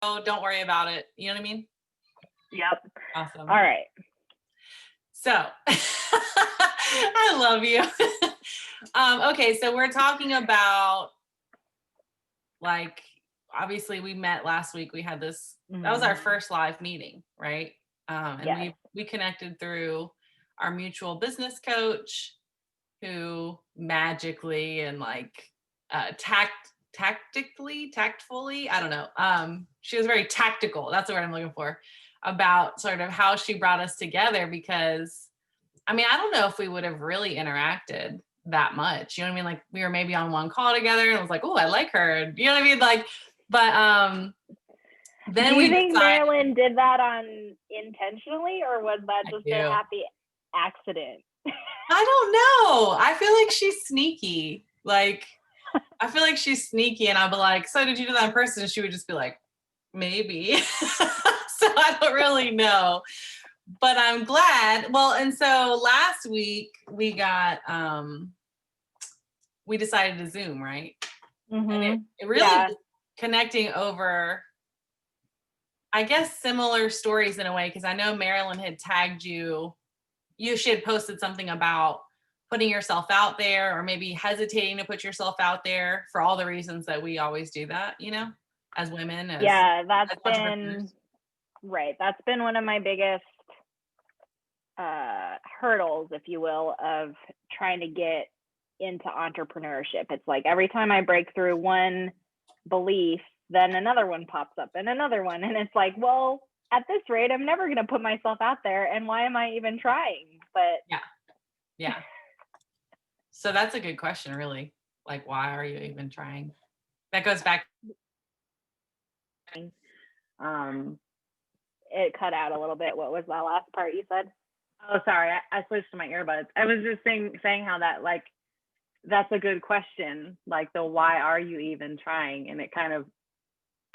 oh, don't worry about it. You know what I mean? Yep. Awesome. All right. So I love you. Okay, so we're talking about, like, obviously we met last week. We had this, that was our first live meeting, right? And Yes. we connected through our mutual business coach, who magically and like tactfully, I don't know. She was very tactical. That's the word I'm looking for, about sort of how she brought us together, because I mean, I don't know if we would have really interacted that much. You know what I mean? Like, we were maybe on one call together and it was like, oh, I like her. You know what I mean? Like, but then Do you we think decided, Marilyn did that on intentionally, or was that I just a do. happy accident? I don't know. I feel like she's sneaky. Like, I feel like she's sneaky, and I'll be like, so did you do that in person? And she would just be like, maybe. So I don't really know. But I'm glad. Well, and so last week we got we decided to Zoom, right? And it really Yeah. was connecting over, I guess, similar stories in a way, because I know Marilyn had tagged you. She had posted something about putting yourself out there, or maybe hesitating to put yourself out there for all the reasons that we always do that, you know, as women, as That's entrepreneurs. been right. That's been one of my biggest hurdles, if you will, of trying to get into entrepreneurship. It's like every time I break through one belief, then another one pops up and another one. And it's like, well, at this rate, I'm never going to put myself out there. And why am I even trying? But Yeah. So that's a good question, really. Like, why are you even trying? That goes back. It cut out a little bit. What was that last part you said? Oh, sorry. I switched to my earbuds. I was just saying how that, like, that's a good question. Like, the why are you even trying? And it kind of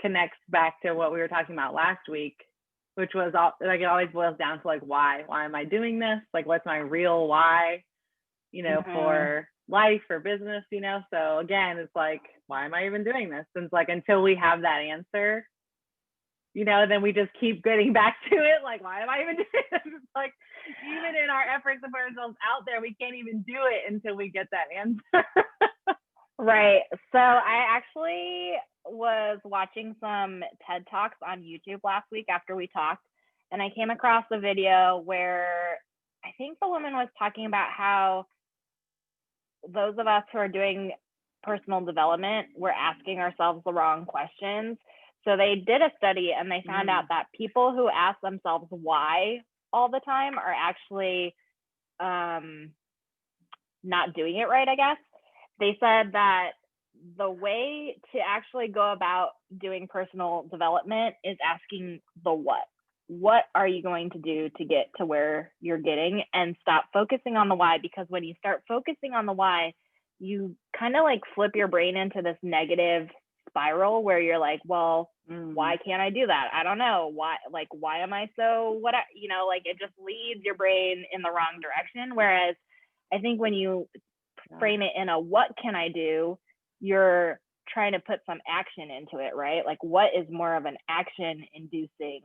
connects back to what we were talking about last week, which was like, it always boils down to like, why am I doing this? Like, what's my real why, for life or business, So again, it's like, why am I even doing this? And it's like, until we have that answer, then we just keep getting back to it. Like, why am I even doing this? It's like, even in our efforts to put ourselves out there, we can't even do it until we get that answer. Right. So I actually was watching some TED Talks on YouTube last week after we talked, and I came across a video where I think the woman was talking about how those of us who are doing personal development, we're asking ourselves the wrong questions. So they did a study and they found out that people who ask themselves why all the time are actually not doing it right, I guess. They said that the way to actually go about doing personal development is asking the what. What are you going to do to get to where you're getting, and stop focusing on the why? Because when you start focusing on the why, you kind of like flip your brain into this negative spiral where you're like, well, why can't I do that? I don't know. Why am I so what? Like, it just leads your brain in the wrong direction. Whereas I think when you frame it in a what can I do, you're trying to put some action into it, right? Like, what is more of an action inducing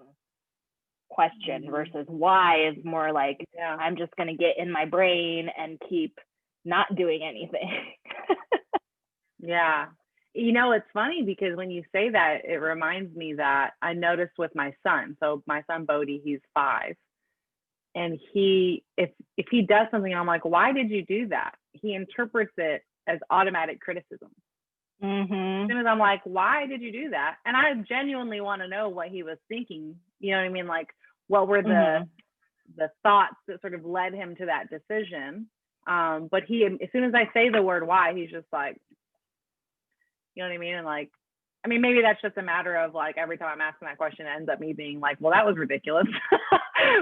question versus why is more like, I'm just going to get in my brain and keep not doing anything. Yeah. It's funny because when you say that, it reminds me that I noticed with my son. So my son Bodhi, he's 5. And if he does something, I'm like, why did you do that? He interprets it as automatic criticism. As soon as I'm like, why did you do that? And I genuinely want to know what he was thinking. You know what I mean? Like, what were the thoughts that sort of led him to that decision? But as soon as I say the word why, he's just like, you know what I mean? And like, I mean, maybe that's just a matter of like, every time I'm asking that question, it ends up me being like, well, that was ridiculous.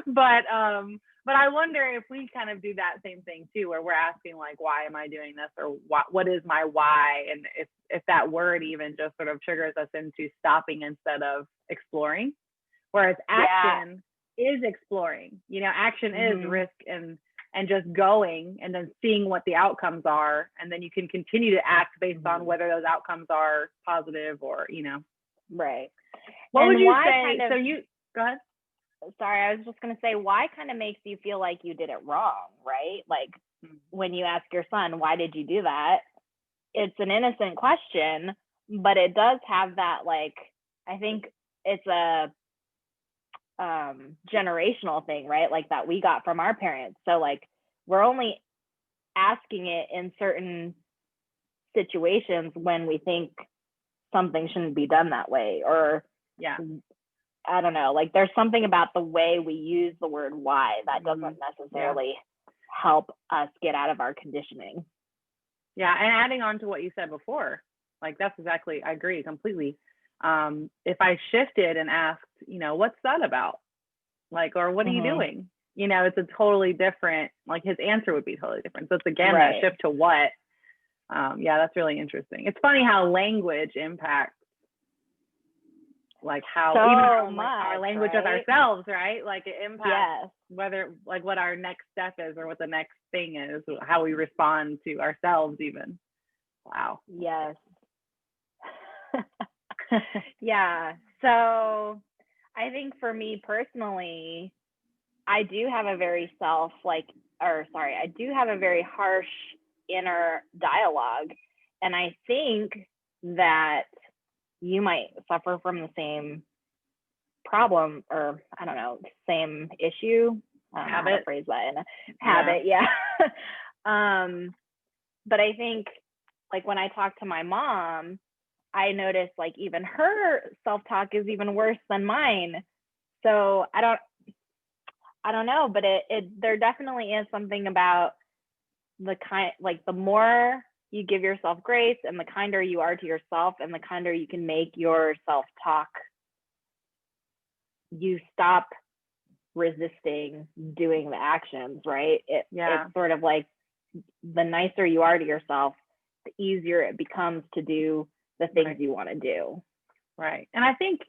But I wonder if we kind of do that same thing too, where we're asking like, why am I doing this? Or what is my why? And if that word even just sort of triggers us into stopping instead of exploring. Whereas action is exploring, action is risk and just going and then seeing what the outcomes are. And then you can continue to act based on whether those outcomes are positive or, Right. What would And you why say? kind of- So you go ahead. Sorry, I was just going to say, why kind of makes you feel like you did it wrong, right? Like when you ask your son, why did you do that? It's an innocent question, but it does have that, like, I think it's a generational thing, right? Like that we got from our parents. So like we're only asking it in certain situations when we think something shouldn't be done that way, or Yeah. I don't know, like there's something about the way we use the word why that doesn't necessarily help us get out of our conditioning. Yeah, and adding on to what you said before, like that's exactly, I agree completely. If I shifted and asked, you know, what's that about? Like, or what are you doing? You know, it's a totally different, like his answer would be totally different. So it's again, that shift to what. Yeah, that's really interesting. It's funny how language impacts like how So even much, our language with right? ourselves, right? Like it impacts Yes. whether like what our next step is or what the next thing is, how we respond to ourselves even. Wow. Yes. Yeah. So I think for me personally, I do have a very I do have a very harsh inner dialogue. And I think that you might suffer from the same problem, or I don't know, same issue. I don't know how to phrase that in a habit. Yeah. But I think like when I talk to my mom, I notice like even her self-talk is even worse than mine. So I don't know, but there definitely is something about the kind, like the more you give yourself grace and the kinder you are to yourself and the kinder you can make your self-talk, you stop resisting doing the actions, right? It's sort of like the nicer you are to yourself, the easier it becomes to do the things you want to do. Right. And I think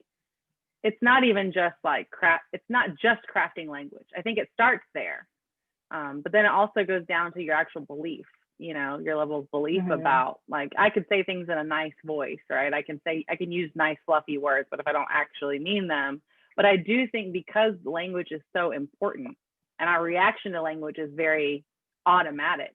it's not even just like it's not just crafting language. I think it starts there. But then it also goes down to your actual belief, you know, your level of belief about like, I could say things in a nice voice, right? I can use nice fluffy words, but if I don't actually mean them. But I do think because language is so important and our reaction to language is very automatic,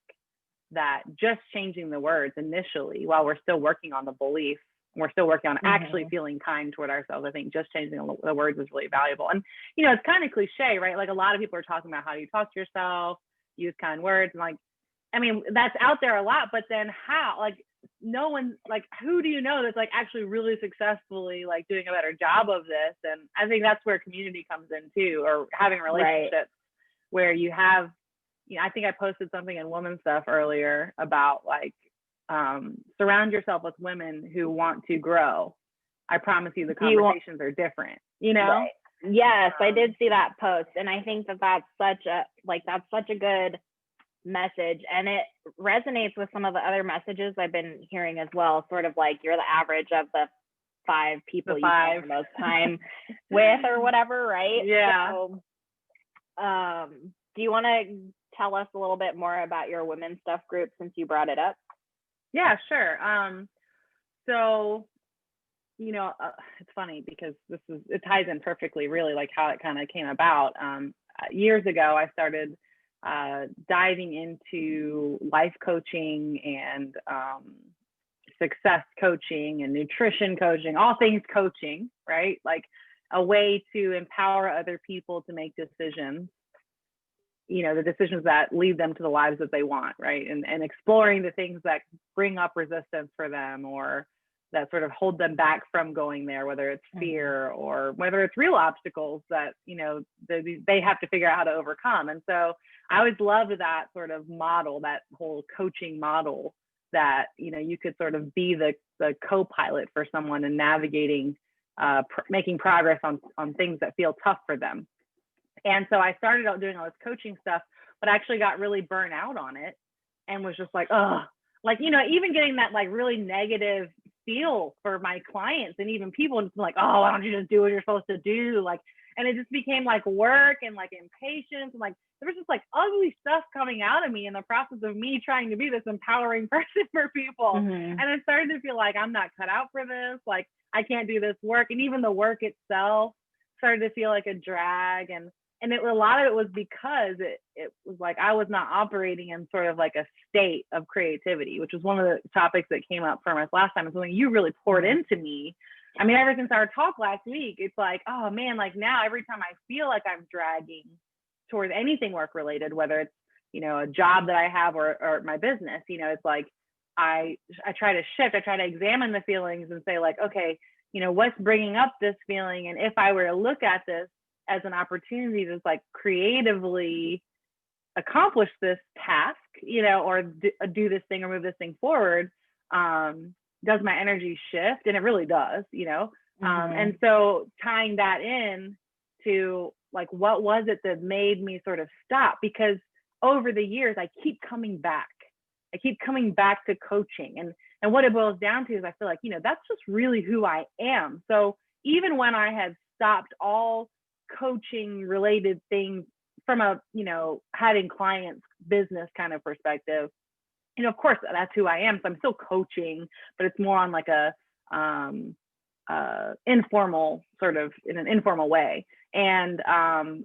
that just changing the words initially while we're still working on the belief, we're still working on actually feeling kind toward ourselves. I think just changing the words is really valuable. And, you know, it's kind of cliche, right? Like a lot of people are talking about how you talk to yourself, use kind words. And like, I mean, that's out there a lot, but then how, like, no one, like, who do you know that's like actually really successfully like doing a better job of this? And I think that's where community comes in too, or having relationships where you have, you know, I think I posted something in Woman Stuff earlier about like, surround yourself with women who want to grow. I promise you the conversations are different, you know? Right. Yes, I did see that post. And I think that's such a good message. And it resonates with some of the other messages I've been hearing as well, sort of like you're the average of the 5 people you spend the most time with or whatever, right? Yeah. So, do you want to tell us a little bit more about your Women's Stuff group since you brought it up? Yeah, sure. So, you know, it's funny because it ties in perfectly, really, like how it kind of came about. Years ago, I started diving into life coaching and success coaching and nutrition coaching, all things coaching, right? Like a way to empower other people to make decisions, you know, the decisions that lead them to the lives that they want, right? And exploring the things that bring up resistance for them or that sort of hold them back from going there, whether it's fear or whether it's real obstacles that, you know, they have to figure out how to overcome. And so I always loved that sort of model, that whole coaching model that, you know, you could sort of be the co-pilot for someone and navigating, making progress on things that feel tough for them. And so I started out doing all this coaching stuff, but I actually got really burnt out on it and was just like, oh, like, you know, even getting that like really negative feel for my clients and even people just like, oh, why don't you just do what you're supposed to do? Like, and it just became like work and like impatience and like, there was just like ugly stuff coming out of me in the process of me trying to be this empowering person for people. And I started to feel like I'm not cut out for this. Like, I can't do this work. And even the work itself started to feel like a drag. And a lot of it was because it was like I was not operating in sort of like a state of creativity, which was one of the topics that came up from us last time. It's something you really poured into me. I mean, ever since our talk last week, it's like, oh man, like now every time I feel like I'm dragging towards anything work related, whether it's, a job that I have or my business, it's like I try to shift, I try to examine the feelings and say like, okay, what's bringing up this feeling? And if I were to look at this as an opportunity to like creatively accomplish this task, or do this thing or move this thing forward, does my energy shift? And it really does, and so tying that in to like, what was it that made me sort of stop? Because over the years, I keep coming back to coaching. And what it boils down to is I feel like, that's just really who I am. So even when I had stopped all coaching related things from a, having clients business kind of perspective, of course that's who I am. So I'm still coaching, but it's more on like a informal sort of in an informal way. And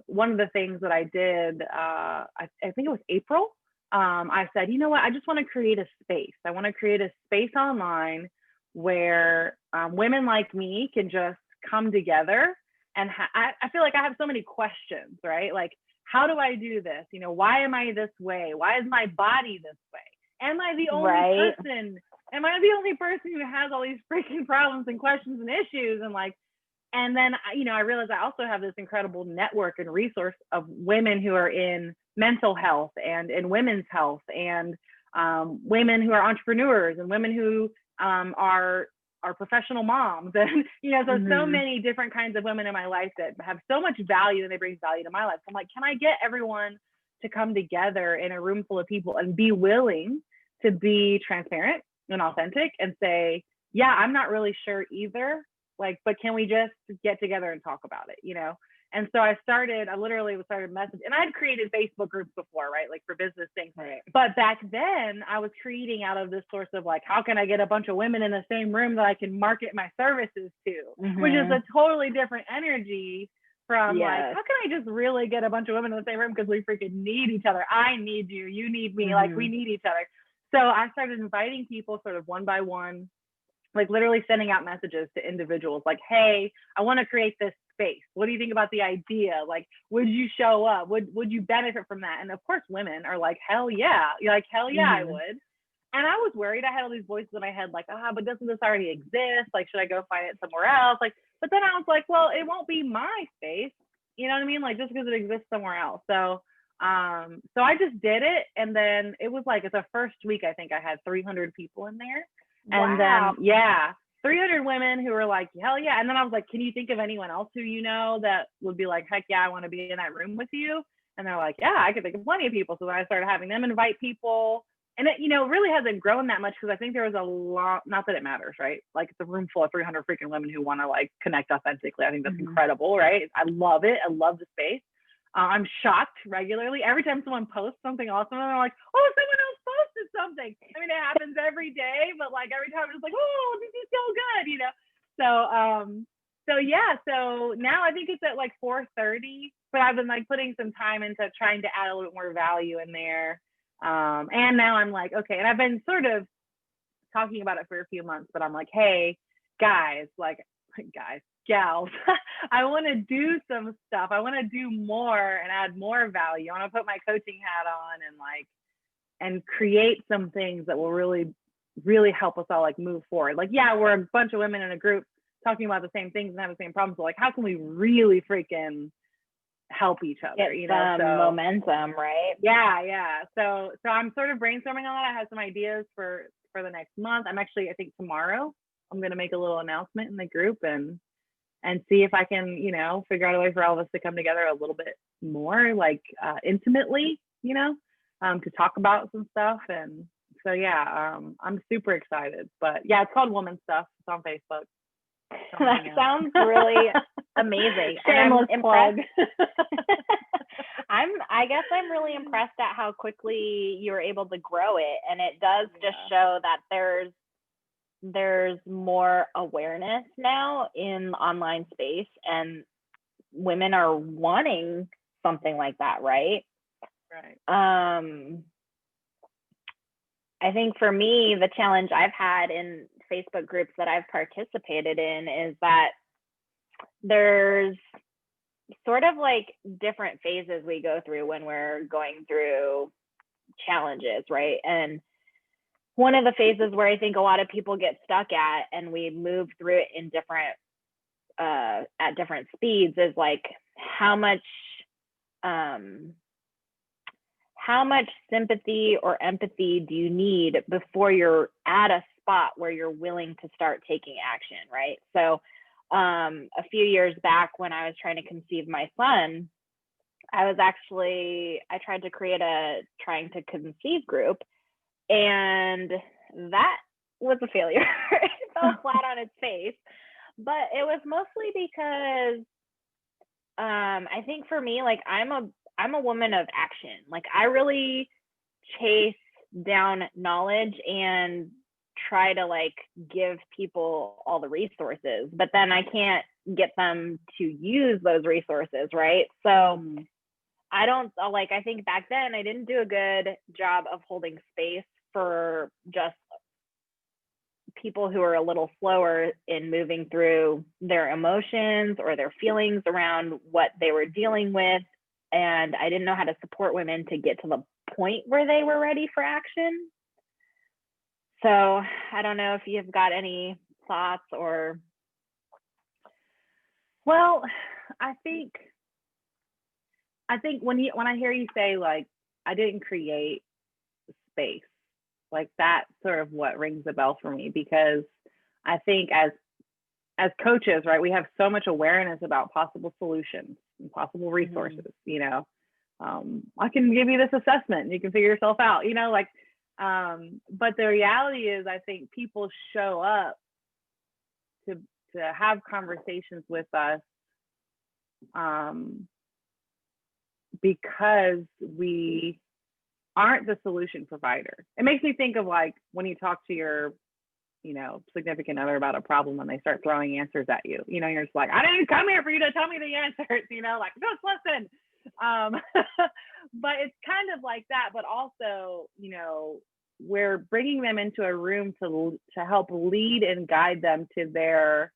one of the things that I did, I think it was April, I said, you know what, I just want to create a space. I want to create a space online where women like me can just come together. And I feel like I have so many questions, right? Like, how do I do this? Why am I this way? Why is my body this way? Am I the only person? Am I the only person who has all these freaking problems and questions and issues? And then, I realized I also have this incredible network and resource of women who are in mental health and in women's health, and women who are entrepreneurs, and women who are professional moms. And, so many different kinds of women in my life that have so much value, and they bring value to my life. So I'm like, can I get everyone to come together in a room full of people and be willing to be transparent and authentic and say, yeah, I'm not really sure either. Like, but can we just get together and talk about it, And so I literally started messaging, and I'd created Facebook groups before, right? Like for business things. Right. But back then I was creating out of this source of like, how can I get a bunch of women in the same room that I can market my services to, which is a totally different energy from like, how can I just really get a bunch of women in the same room? Because we freaking need each other. I need you, you need me, like we need each other. So I started inviting people sort of one by one, like literally sending out messages to individuals like, hey, I want to create this space. What do you think about the idea? Like, would you show up? Would you benefit from that? And of course, women are like, hell yeah. You're like, hell yeah, I would. And I was worried. I had all these voices in my head like, but doesn't this already exist? Like, should I go find it somewhere else? Like, but then I was like, well, it won't be my space. You know what I mean? Like, just because it exists somewhere else. So I just did it. And then it was like, the first week, I think I had 300 people in there. And then, 300 women who were like, hell yeah. And then I was like, can you think of anyone else who that would be like, heck yeah, I want to be in that room with you? And they're like, yeah, I could think of plenty of people. So then I started having them invite people. And it, really hasn't grown that much because I think there was a lot, not that it matters, right? Like it's a room full of 300 freaking women who want to like connect authentically. I think that's incredible, right? I love it. I love the space. I'm shocked regularly. Every time someone posts something awesome, and they're like, oh, someone else posted something. I mean, it happens every day, but like every time I'm just like, oh, this is so good, So yeah, so now I think it's at like 4:30, but I've been like putting some time into trying to add a little bit more value in there. And now I'm like, okay, and I've been sort of talking about it for a few months, but I'm like, hey, gals, I want to do some stuff. I want to do more and add more value. I want to put my coaching hat on and create some things that will really, really help us all like move forward. Like, yeah, we're a bunch of women in a group talking about the same things and have the same problems. So like, how can we really freaking help each other? Get some momentum, right? Yeah. So I'm sort of brainstorming on that. I have some ideas for the next month. I think tomorrow I'm going to make a little announcement in the group and see if I can, figure out a way for all of us to come together a little bit more, like intimately, to talk about some stuff. And so, yeah, I'm super excited. But yeah, it's called Woman Stuff. It's on Facebook. That sounds really amazing. Shameless plug. I guess I'm really impressed at how quickly you were able to grow it. And it does just show that there's there's more awareness now in the online space, and women are wanting something like that, right? Right. I think for me, the challenge I've had in Facebook groups that I've participated in is that there's sort of like different phases we go through when we're going through challenges, right? And one of the phases where I think a lot of people get stuck at, and we move through it in different at different speeds, is like how much sympathy or empathy do you need before you're at a spot where you're willing to start taking action, right? So a few years back when I was trying to conceive my son, I tried to create a trying to conceive group, and that was a failure. It fell flat on its face, but it was mostly because I think for me, like I'm a woman of action. Like I really chase down knowledge and try to like give people all the resources, but then I can't get them to use those resources, right? So I think back then I didn't do a good job of holding space for just people who are a little slower in moving through their emotions or their feelings around what they were dealing with. And I didn't know how to support women to get to the point where they were ready for action. So I don't know if you've got any thoughts or. Well, I think when I hear you say like I didn't create space, like that's sort of what rings a bell for me, because I think as coaches, right, we have so much awareness about possible solutions and possible resources. You know, I can give you this assessment and you can figure yourself out, you know, like but the reality is I think people show up to have conversations with us because we aren't the solution provider. It makes me think of like when you talk to your, you know, significant other about a problem and they start throwing answers at you, you know, you're just like, I didn't come here for you to tell me the answers, you know, like just listen. But it's kind of like that, but also, you know, we're bringing them into a room to help lead and guide them to their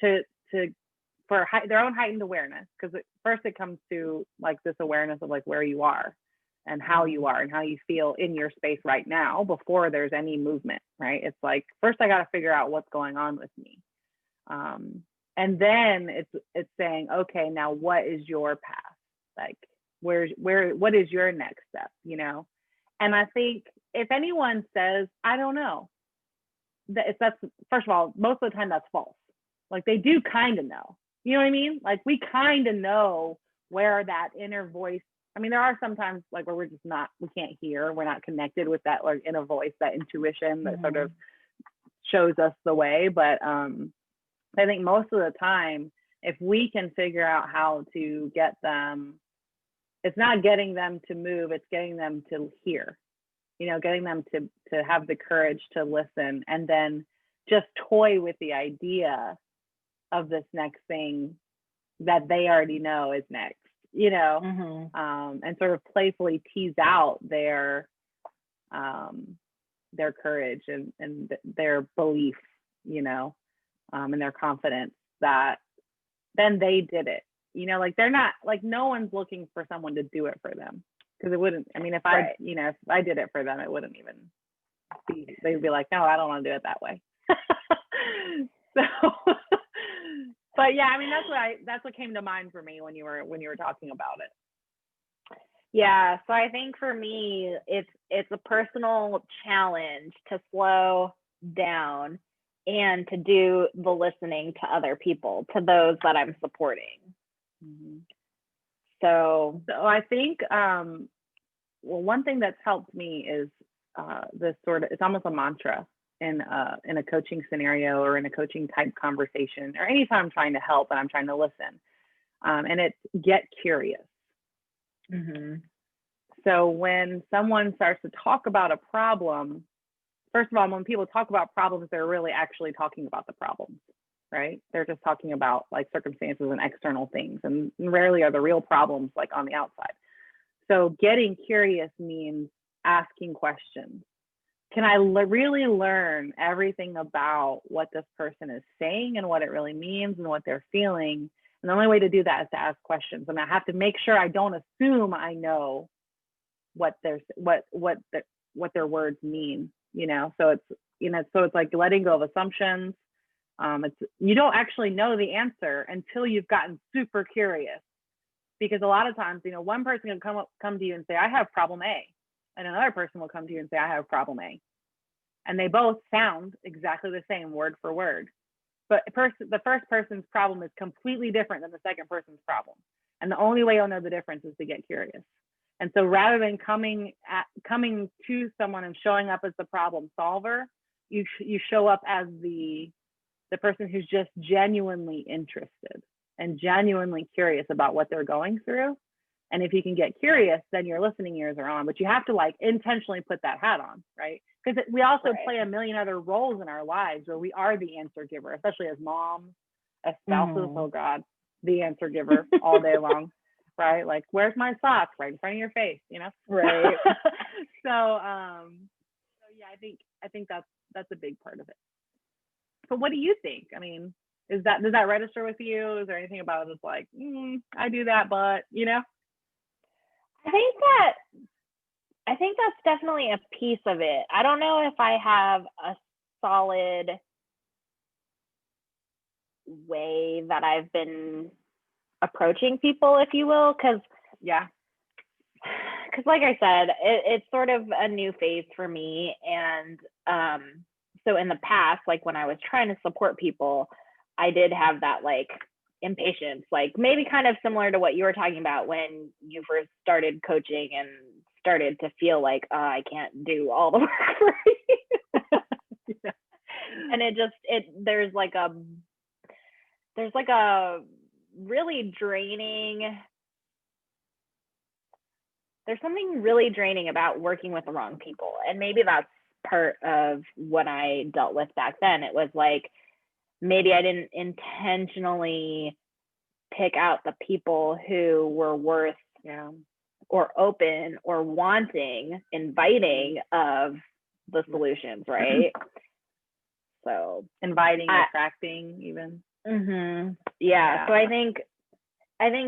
their own heightened awareness, because first it comes to like this awareness of like where you are and how you are and how you feel in your space right now before there's any movement, right? It's like first I got to figure out what's going on with me, and then it's saying, okay, now what is your path? Like what is your next step, you know? And I think if anyone says I don't know, that's first of all, most of the time that's false. Like they do kind of know. You know what I mean? Like we kind of know where that inner voice, I mean, there are sometimes like where we can't hear, we're not connected with that like inner voice, that intuition that sort of shows us the way. But I think most of the time, if we can figure out how to get them, it's not getting them to move, it's getting them to hear, you know, getting them to have the courage to listen, and then just toy with the idea of this next thing that they already know is next, you know, and sort of playfully tease out their courage and their belief, you know, and their confidence that then they did it, you know, like they're not like, no one's looking for someone to do it for them, because it wouldn't, I mean, if I did it for them, it wouldn't even be, they'd be like, no, I don't want to do it that way. So but yeah, I mean, that's what came to mind for me when you were talking about it. Yeah, so I think for me, it's a personal challenge to slow down and to do the listening to other people, to those that I'm supporting. So I think well, one thing that's helped me is this sort of, it's almost a mantra in a coaching scenario or in a coaching type conversation, or anytime I'm trying to help and I'm trying to listen, and it's get curious. So when someone starts to talk about a problem, first of all, when people talk about problems, they're really actually talking about the problems, right? They're just talking about like circumstances and external things, and rarely are the real problems like on the outside. So getting curious means asking questions. Can I really learn everything about what this person is saying and what it really means and what they're feeling? And the only way to do that is to ask questions. And I have to make sure I don't assume I know what their words mean, you know? So it's, you know, so it's like letting go of assumptions. You don't actually know the answer until you've gotten super curious, because a lot of times, you know, one person can come to you and say, I have problem A, and another person will come to you and say, I have problem A. And they both sound exactly the same word for word. But the first person's problem is completely different than the second person's problem. And the only way you'll know the difference is to get curious. And so rather than coming to someone and showing up as the problem solver, you show up as the person who's just genuinely interested and genuinely curious about what they're going through. And if you can get curious, then your listening ears are on, but you have to like intentionally put that hat on, right? Because we also play a million other roles in our lives where we are the answer giver, especially as moms, as spouses. Oh God, the answer giver all day long, right? Like, where's my socks? Right in front of your face, you know? Right. So yeah, I think that's a big part of it. But what do you think? I mean, does that register with you? Is there anything about it that's like, I do that, but you know? I think that's definitely a piece of it. I don't know if I have a solid way that I've been approaching people, if you will, because like I said, it's sort of a new phase for me. And so in the past, like when I was trying to support people, I did have that like impatience, like maybe kind of similar to what you were talking about when you first started coaching and started to feel like, oh, I can't do all the work for you. Yeah. And there's a really draining, there's something really draining about working with the wrong people. And maybe that's part of what I dealt with back then. It was like, maybe I didn't intentionally pick out the people who were worth or open or wanting, inviting of the solutions, right? So inviting, attracting even. Yeah. So I think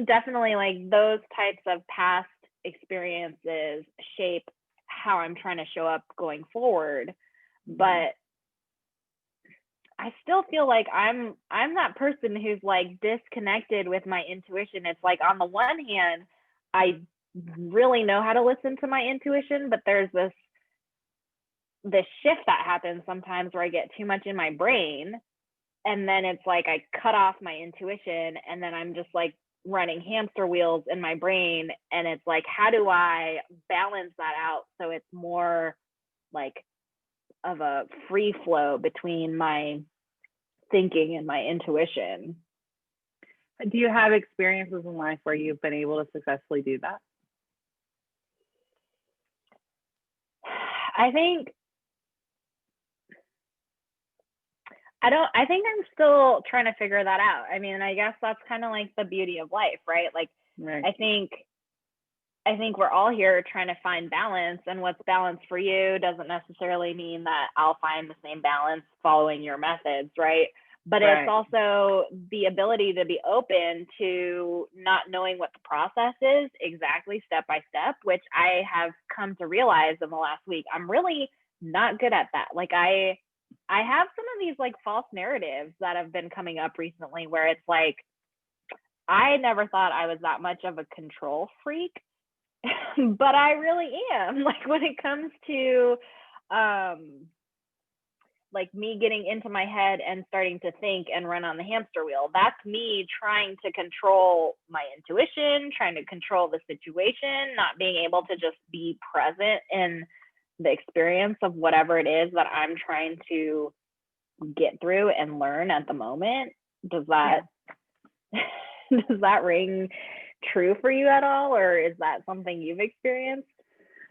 definitely like those types of past experiences shape how I'm trying to show up going forward. But I still feel like I'm that person who's like disconnected with my intuition. It's like, on the one hand, I really know how to listen to my intuition, but there's this shift that happens sometimes where I get too much in my brain, and then it's like I cut off my intuition, and then I'm just like running hamster wheels in my brain. And it's like, how do I balance that out so it's more like of a free flow between my thinking and my intuition? Do you have experiences in life where you've been able to successfully do that? I think I'm still trying to figure that out. I mean, I guess that's kind of like the beauty of life, right? Like, right. I think we're all here trying to find balance, and what's balance for you doesn't necessarily mean that I'll find the same balance following your methods, right? But It's also the ability to be open to not knowing what the process is exactly step by step, which I have come to realize in the last week. I'm really not good at that. Like I have some of these like false narratives that have been coming up recently where it's like, I never thought I was that much of a control freak, but I really am. Like when it comes to like me getting into my head and starting to think and run on the hamster wheel, that's me trying to control my intuition, trying to control the situation, not being able to just be present in the experience of whatever it is that I'm trying to get through and learn at the moment. Does that ring true for you at all, or is that something you've experienced?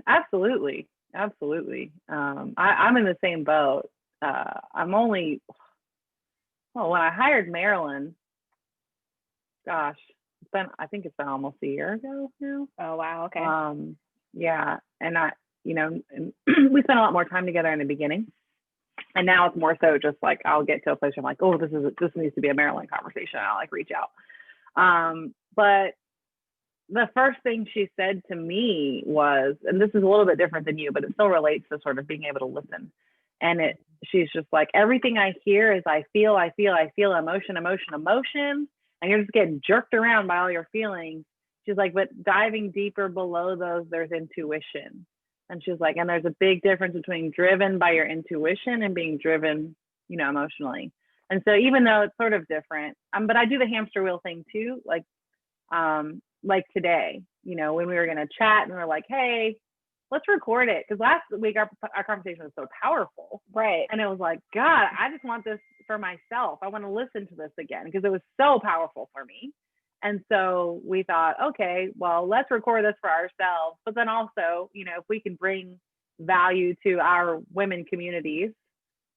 Absolutely. Absolutely. I'm in the same boat. I'm only, well, when I hired Marilyn, gosh, I think it's been almost a year ago now. Oh, wow. Okay. Yeah. And and we spent a lot more time together in the beginning. And now it's more so just like, I'll get to a place where I'm like, oh, this needs to be a Marilyn conversation. I'll like reach out. But the first thing she said to me was, and this is a little bit different than you, but it still relates to sort of being able to listen. And she's just like, everything I hear is I feel emotion. And you're just getting jerked around by all your feelings. She's like, but diving deeper below those, there's intuition. And she's like, and there's a big difference between driven by your intuition and being driven, emotionally. And so even though it's sort of different, but I do the hamster wheel thing too. Like today, when we were going to chat and we are like, hey, let's record it. Because last week our conversation was so powerful. Right. And it was like, God, I just want this for myself. I want to listen to this again because it was so powerful for me. And so we thought, okay, well, let's record this for ourselves. But then also, if we can bring value to our women communities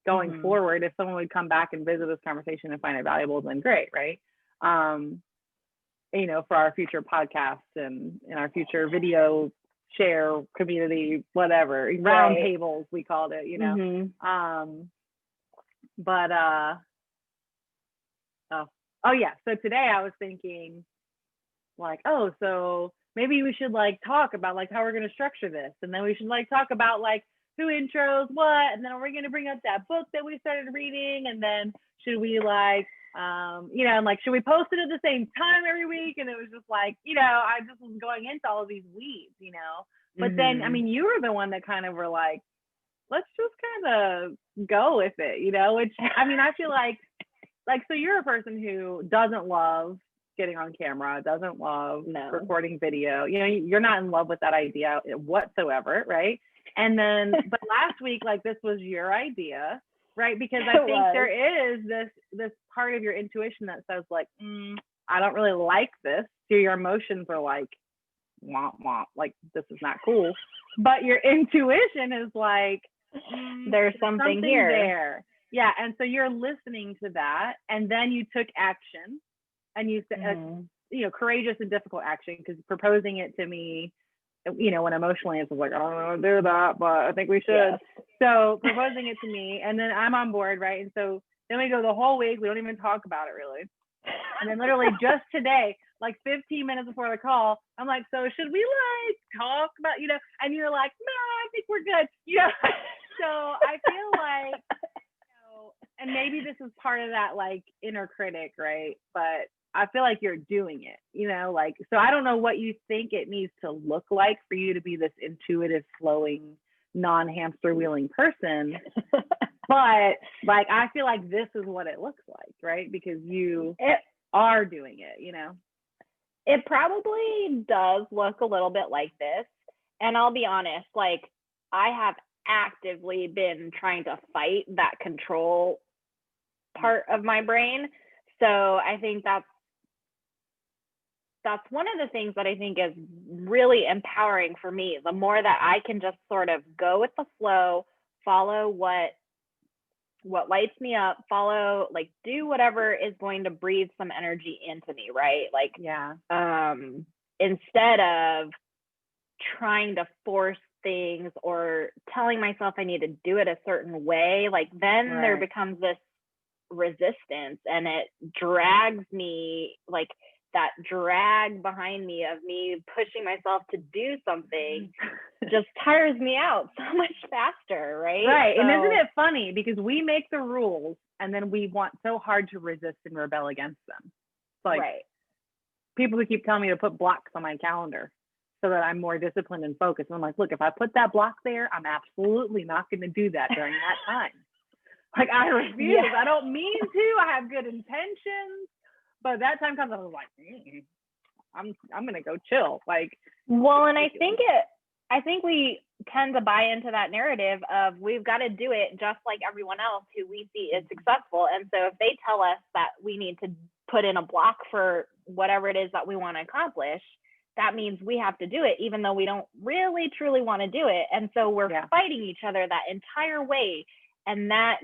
going forward, if someone would come back and visit this conversation and find it valuable, then great, right? For our future podcasts and in our future video share community, whatever, round tables, we called it, oh yeah. So today I was thinking like, oh, so maybe we should like talk about like how we're going to structure this. And then we should like talk about like who intros what. And then we're going to bring up that book that we started reading. And then should we like, and like, should we post it at the same time every week? And it was just like, I just was going into all of these weeds, but then, I mean, you were the one that kind of were like, let's just kind of go with it, which, I mean, I feel like, so you're a person who doesn't love getting on camera, doesn't love recording video. You're not in love with that idea whatsoever, right? And then, but last week, like this was your idea, right? Because I think there is this part of your intuition that says like, I don't really like this. So your emotions are like, womp womp, like this is not cool. But your intuition is like, there's something here. There. Yeah, and so you're listening to that, and then you took action, and you said, courageous and difficult action, because proposing it to me, when emotionally it's like, I don't want to do that, but I think we should. Yes. So proposing it to me, and then I'm on board, right? And so then we go the whole week, we don't even talk about it really. And then literally just today, like 15 minutes before the call, I'm like, so should we like talk about, and you're like, no, I think we're good. So I feel like, and maybe this is part of that like inner critic, right? But I feel like you're doing it, so I don't know what you think it needs to look like for you to be this intuitive, flowing, non-hamster wheeling person. But like, I feel like this is what it looks like, right? Because you are doing it, It probably does look a little bit like this. And I'll be honest, like I have actively been trying to fight that control part of my brain. So I think that's one of the things that I think is really empowering for me. The more that I can just sort of go with the flow, follow what lights me up, follow, like do whatever is going to breathe some energy into me, right? Like, instead of trying to force things or telling myself I need to do it a certain way, like then there becomes this resistance, and it drags me, like that drag behind me of me pushing myself to do something just tires me out so much faster, right? Right. So, and isn't it funny, because we make the rules and then we want so hard to resist and rebel against them. It's like people who keep telling me to put blocks on my calendar so that I'm more disciplined and focused. And I'm like, look, if I put that block there, I'm absolutely not going to do that during that time. Like I refuse. I don't mean to. I have good intentions. But that time comes, I was like, I'm gonna go chill. Like, well, and I think we tend to buy into that narrative of we've got to do it just like everyone else who we see is successful. And so if they tell us that we need to put in a block for whatever it is that we want to accomplish, that means we have to do it, even though we don't really truly want to do it. And so we're fighting each other that entire way. And that's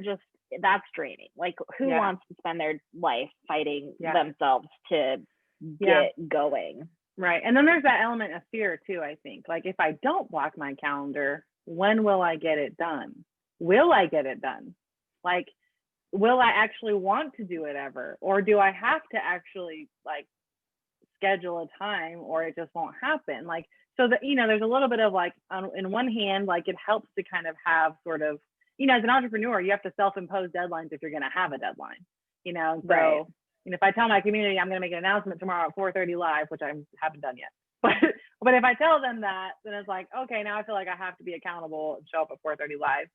draining. Like, who wants to spend their life fighting themselves to get going? Right. And then there's that element of fear too, I think. Like, if I don't block my calendar, when will I get it done? Will I get it done? Like, will I actually want to do it ever? Or do I have to actually like schedule a time, or it just won't happen? Like, so that, you know, there's a little bit of like, in one hand, like it helps to kind of have sort of, you know, as an entrepreneur, you have to self-impose deadlines if you're going to have a deadline, you know? So, you know, if I tell my community I'm going to make an announcement tomorrow at 4:30 live, which I haven't done yet, but if I tell them that, then it's like, okay, now I feel like I have to be accountable and show up at 4:30 live.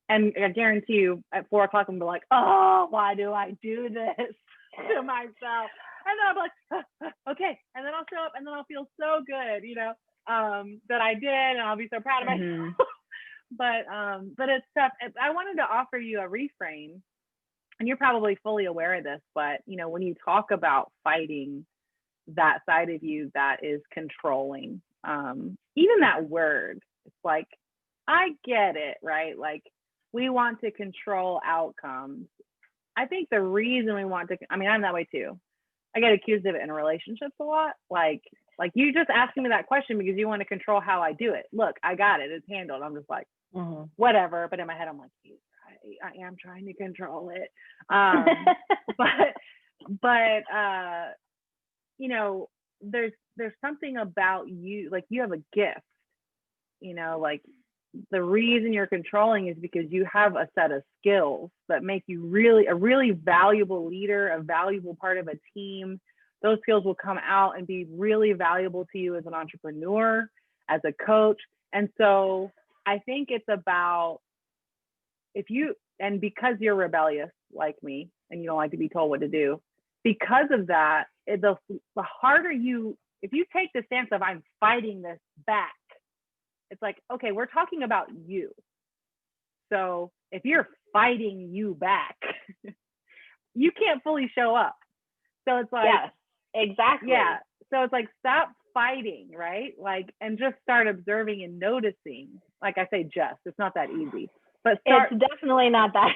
And I guarantee you at 4 o'clock, I'm gonna be like, oh, why do I do this to myself? And then I'll be like, okay. And then I'll show up and then I'll feel so good, you know, that I did, and I'll be so proud of myself. But it's tough. I wanted to offer you a reframe, and you're probably fully aware of this, but you know, when you talk about fighting that side of you that is controlling, even that word, it's like, I get it, right? Like, we want to control outcomes. I think the reason we want to, I mean, I'm that way too. I get accused of it in relationships a lot. Like you just asking me that question because you want to control how I do it. Look, I got it. It's handled. I'm just like, whatever. But in my head, I'm like, I am trying to control it. But you know, there's something about you, like you have a gift, you know, like the reason you're controlling is because you have a set of skills that make you a really valuable leader, a valuable part of a team. Those skills will come out and be really valuable to you as an entrepreneur, as a coach. And so I think it's about, because you're rebellious like me and you don't like to be told what to do, because of that, the harder if you take the stance of I'm fighting this back, it's like, okay, we're talking about you. So if you're fighting you back, you can't fully show up. So it's like, yes, exactly. Yeah. So it's like, stop fighting, right? Like, and just start observing and noticing. Like I say, it's not that easy, but it's definitely not that.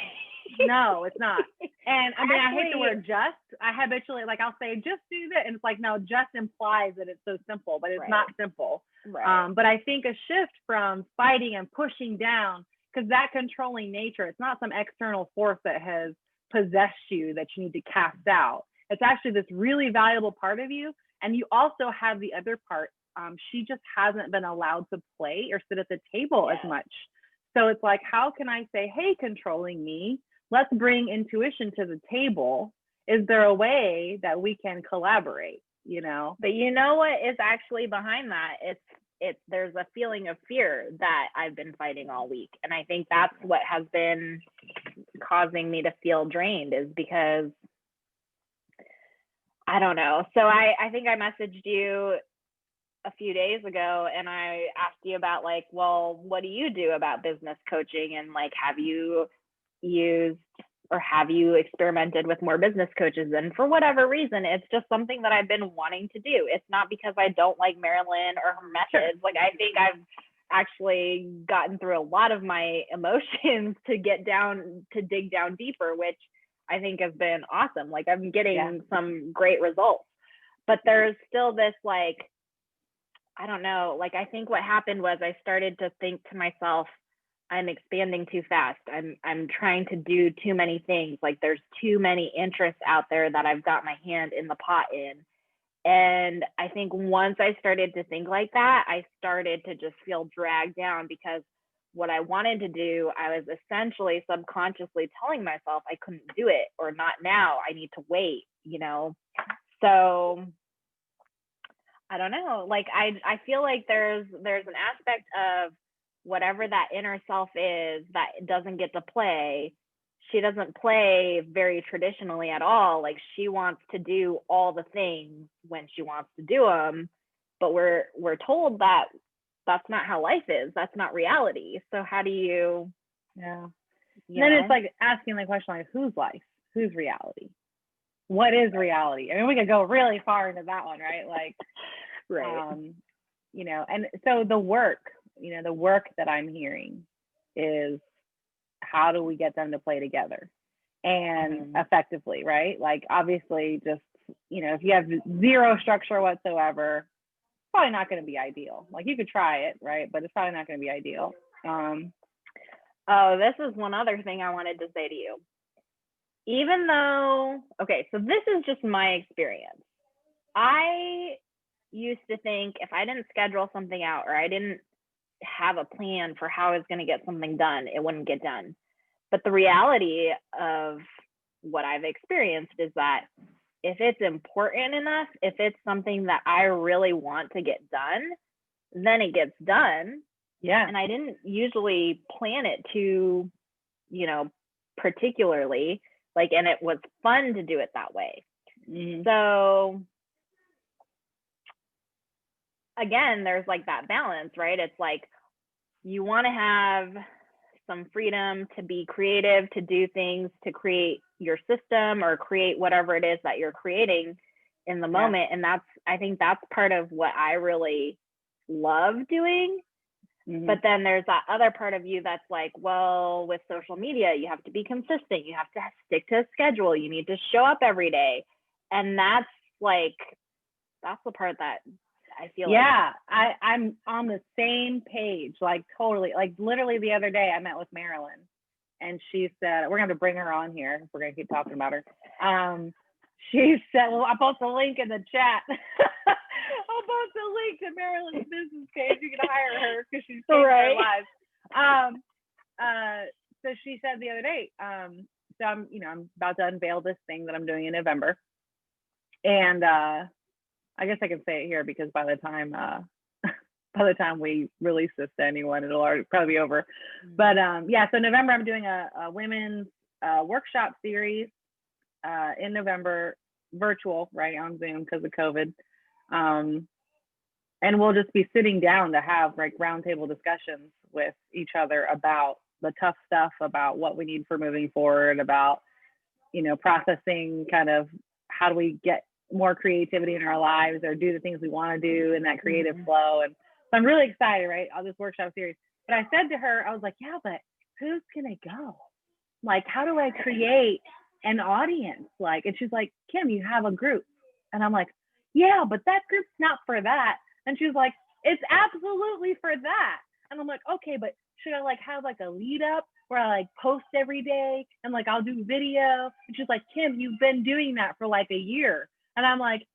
No, it's not. And I mean, I hate the word just. I habitually, like, I'll say, just do that. And it's like, no, just implies that it's so simple, but it's not simple. Right. But I think a shift from fighting and pushing down, because that controlling nature, it's not some external force that has possessed you that you need to cast out. It's actually this really valuable part of you. And you also have the other part. She just hasn't been allowed to play or sit at the table as much. So it's like, how can I say, hey, controlling me, let's bring intuition to the table. Is there a way that we can collaborate, you know? But you know what is actually behind that? There's a feeling of fear that I've been fighting all week. And I think that's what has been causing me to feel drained, is because I don't know. So I think I messaged you a few days ago and I asked you about like, well, what do you do about business coaching? And like, have you used or have you experimented with more business coaches? And for whatever reason, it's just something that I've been wanting to do. It's not because I don't like Marilyn or her methods. Like, I think I've actually gotten through a lot of my emotions to dig down deeper, which I think has been awesome. Like, I'm getting some great results, but there's still this, like, I don't know, like, I think what happened was I started to think to myself, I'm expanding too fast. I'm trying to do too many things. Like, there's too many interests out there that I've got my hand in the pot in. And I think once I started to think like that, I started to just feel dragged down, because what I wanted to do, I was essentially subconsciously telling myself I couldn't do it, or not now, I need to wait, you know? So I don't know, like, I feel like there's an aspect of whatever that inner self is that doesn't get to play. She doesn't play very traditionally at all. Like, she wants to do all the things when she wants to do them, but we're told that that's not how life is. That's not reality. So how do you? And then it's like asking the question, like, whose life? Whose reality? What is reality? I mean, we could go really far into that one, right? Like, Right. You know, and so the work, you know, the work that I'm hearing is how do we get them to play together and effectively, right? Like obviously just, you know, if you have zero structure whatsoever, it's probably not going to be ideal. Like you could try it, right? But it's probably not going to be ideal. Oh, this is one other thing I wanted to say to you. Even though, okay, so this is just my experience. I used to think if I didn't schedule something out or I didn't have a plan for how I was going to get something done, it wouldn't get done. But the reality of what I've experienced is that if it's important enough, if it's something that I really want to get done, then it gets done. Yeah. And I didn't usually plan it to, you know, particularly like, and it was fun to do it that way. So again, there's like that balance, right? It's like you want to have some freedom to be creative, to do things, to create your system or create whatever it is that you're creating in the moment. And that's, I think that's part of what I really love doing. But then there's that other part of you that's like, well, with social media, you have to be consistent. You have to stick to a schedule. You need to show up every day. And that's like, that's the part that I feel like I'm on the same page, like totally. Like literally the other day I met with Marilyn and she said, we're going to bring her on here if we're going to keep talking about her. She said, well, I'll post a link in the chat. I'll post a link to Marilyn's business page. You can hire her because she's changed our lives. So she said the other day, so I'm, you know, I'm about to unveil this thing that I'm doing in November. And I guess I can say it here because by the time we release this to anyone, it'll already probably be over. But yeah, so November I'm doing a women's workshop series in November, virtual, right, on Zoom because of COVID. And we'll just be sitting down to have like roundtable discussions with each other about the tough stuff, about what we need for moving forward, about, you know, processing kind of how do we get more creativity in our lives or do the things we want to do in that creative flow. And so I'm really excited, right, on this workshop series. But I said to her, I was like, yeah, but who's gonna go? Like, how do I create an audience? Like, and she's like, Kim, you have a group. And I'm like, yeah, but that group's not for that. And she's like, it's absolutely for that. And I'm like, okay, but should I like have like a lead up where I like post every day and like I'll do video? And she's like, Kim, you've been doing that for like a year. And I'm like,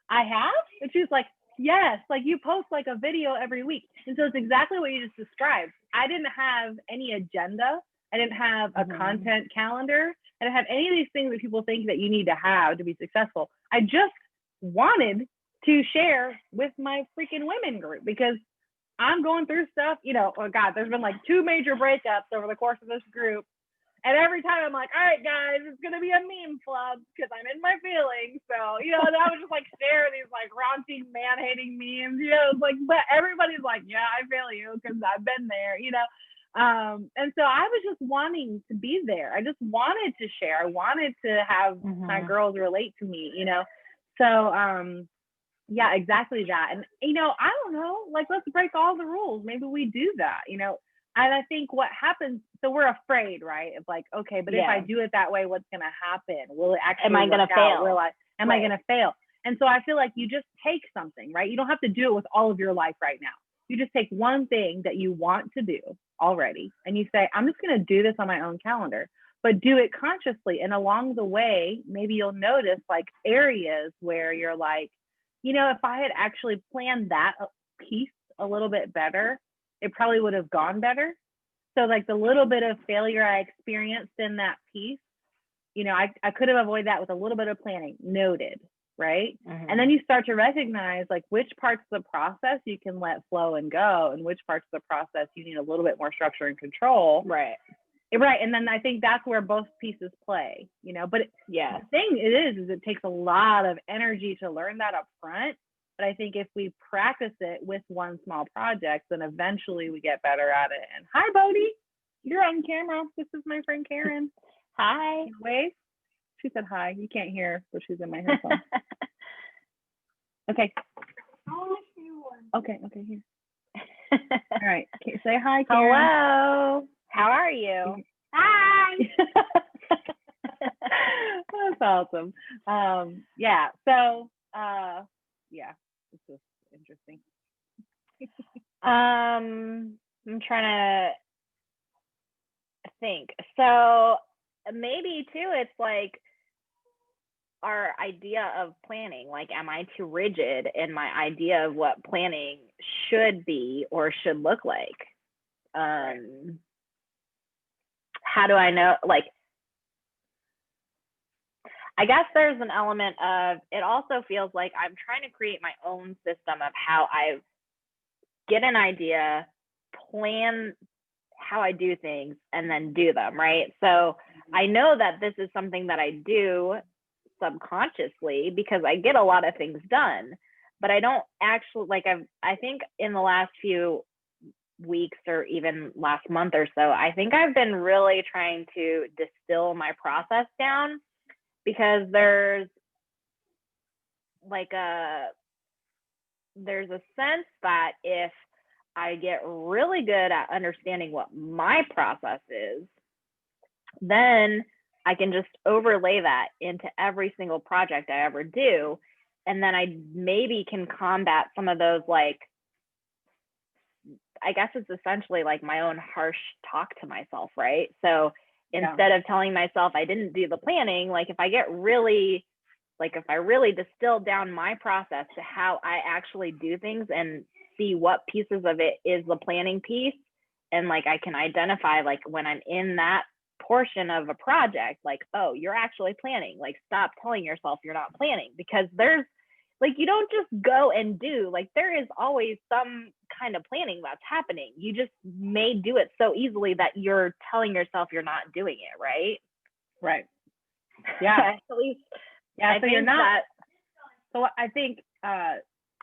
I have? And she's like, yes, like you post like a video every week. And so it's exactly what you just described. I didn't have any agenda. I didn't have a content calendar. I didn't have any of these things that people think that you need to have to be successful. I just wanted to share with my freaking women group because I'm going through stuff, you know, oh God, there's been like 2 major breakups over the course of this group. And every time I'm like, all right, guys, it's going to be a meme club because I'm in my feelings. So, you know, and I would just like share these like raunchy man-hating memes, you know, it's like, but everybody's like, yeah, I feel you because I've been there, you know. And so I was just wanting to be there. I just wanted to share. I wanted to have my girls relate to me, you know. So, yeah, exactly that. And, you know, I don't know, like, let's break all the rules. Maybe we do that, you know. And I think what happens, so we're afraid, right? Of like, okay, but if I do it that way, what's going to happen? Will it actually am I going to fail? Am I going to fail? And so I feel like you just take something, right? You don't have to do it with all of your life right now. You just take one thing that you want to do already. And you say, I'm just going to do this on my own calendar, but do it consciously. And along the way, maybe you'll notice like areas where you're like, you know, if I had actually planned that piece a little bit better, it probably would have gone better. So like the little bit of failure I experienced in that piece, you know, I could have avoided that with a little bit of planning, noted, right? And then you start to recognize like which parts of the process you can let flow and go and which parts of the process you need a little bit more structure and control. Right. Right. And then I think that's where both pieces play, you know, but the thing is it takes a lot of energy to learn that up front. But I think if we practice it with one small project, then eventually we get better at it. And hi, Bodhi, you're on camera. This is my friend Karen. Hi. Wave. She said hi. You can't hear her, but she's in my headphones. Okay. Okay, here. All right. Okay, say hi, Karen. Hello. How are you? Hi. That's awesome. Yeah. So, yeah, it's just interesting. I'm trying to think. So maybe too, it's like our idea of planning. Like, am I too rigid in my idea of what planning should be or should look like? How do I know? Like, I guess there's an element of it also feels like I'm trying to create my own system of how I get an idea, plan how I do things, and then do them, right? So I know that this is something that I do subconsciously because I get a lot of things done, but I don't actually like I think in the last few weeks or even last month or so, I think I've been really trying to distill my process down because there's a sense that if I get really good at understanding what my process is, then I can just overlay that into every single project I ever do. And then I maybe can combat some of those, like, I guess it's essentially like my own harsh talk to myself, right? So instead of telling myself I didn't do the planning, like if I really distill down my process to how I actually do things and see what pieces of it is the planning piece, and like I can identify like when I'm in that portion of a project, like, oh, you're actually planning. Like, stop telling yourself you're not planning, because there's like, you don't just go and do, like, there is always some kind of planning that's happening. You just may do it so easily that you're telling yourself you're not doing it, right? Right. Yeah. At least yeah. So you're not. So I think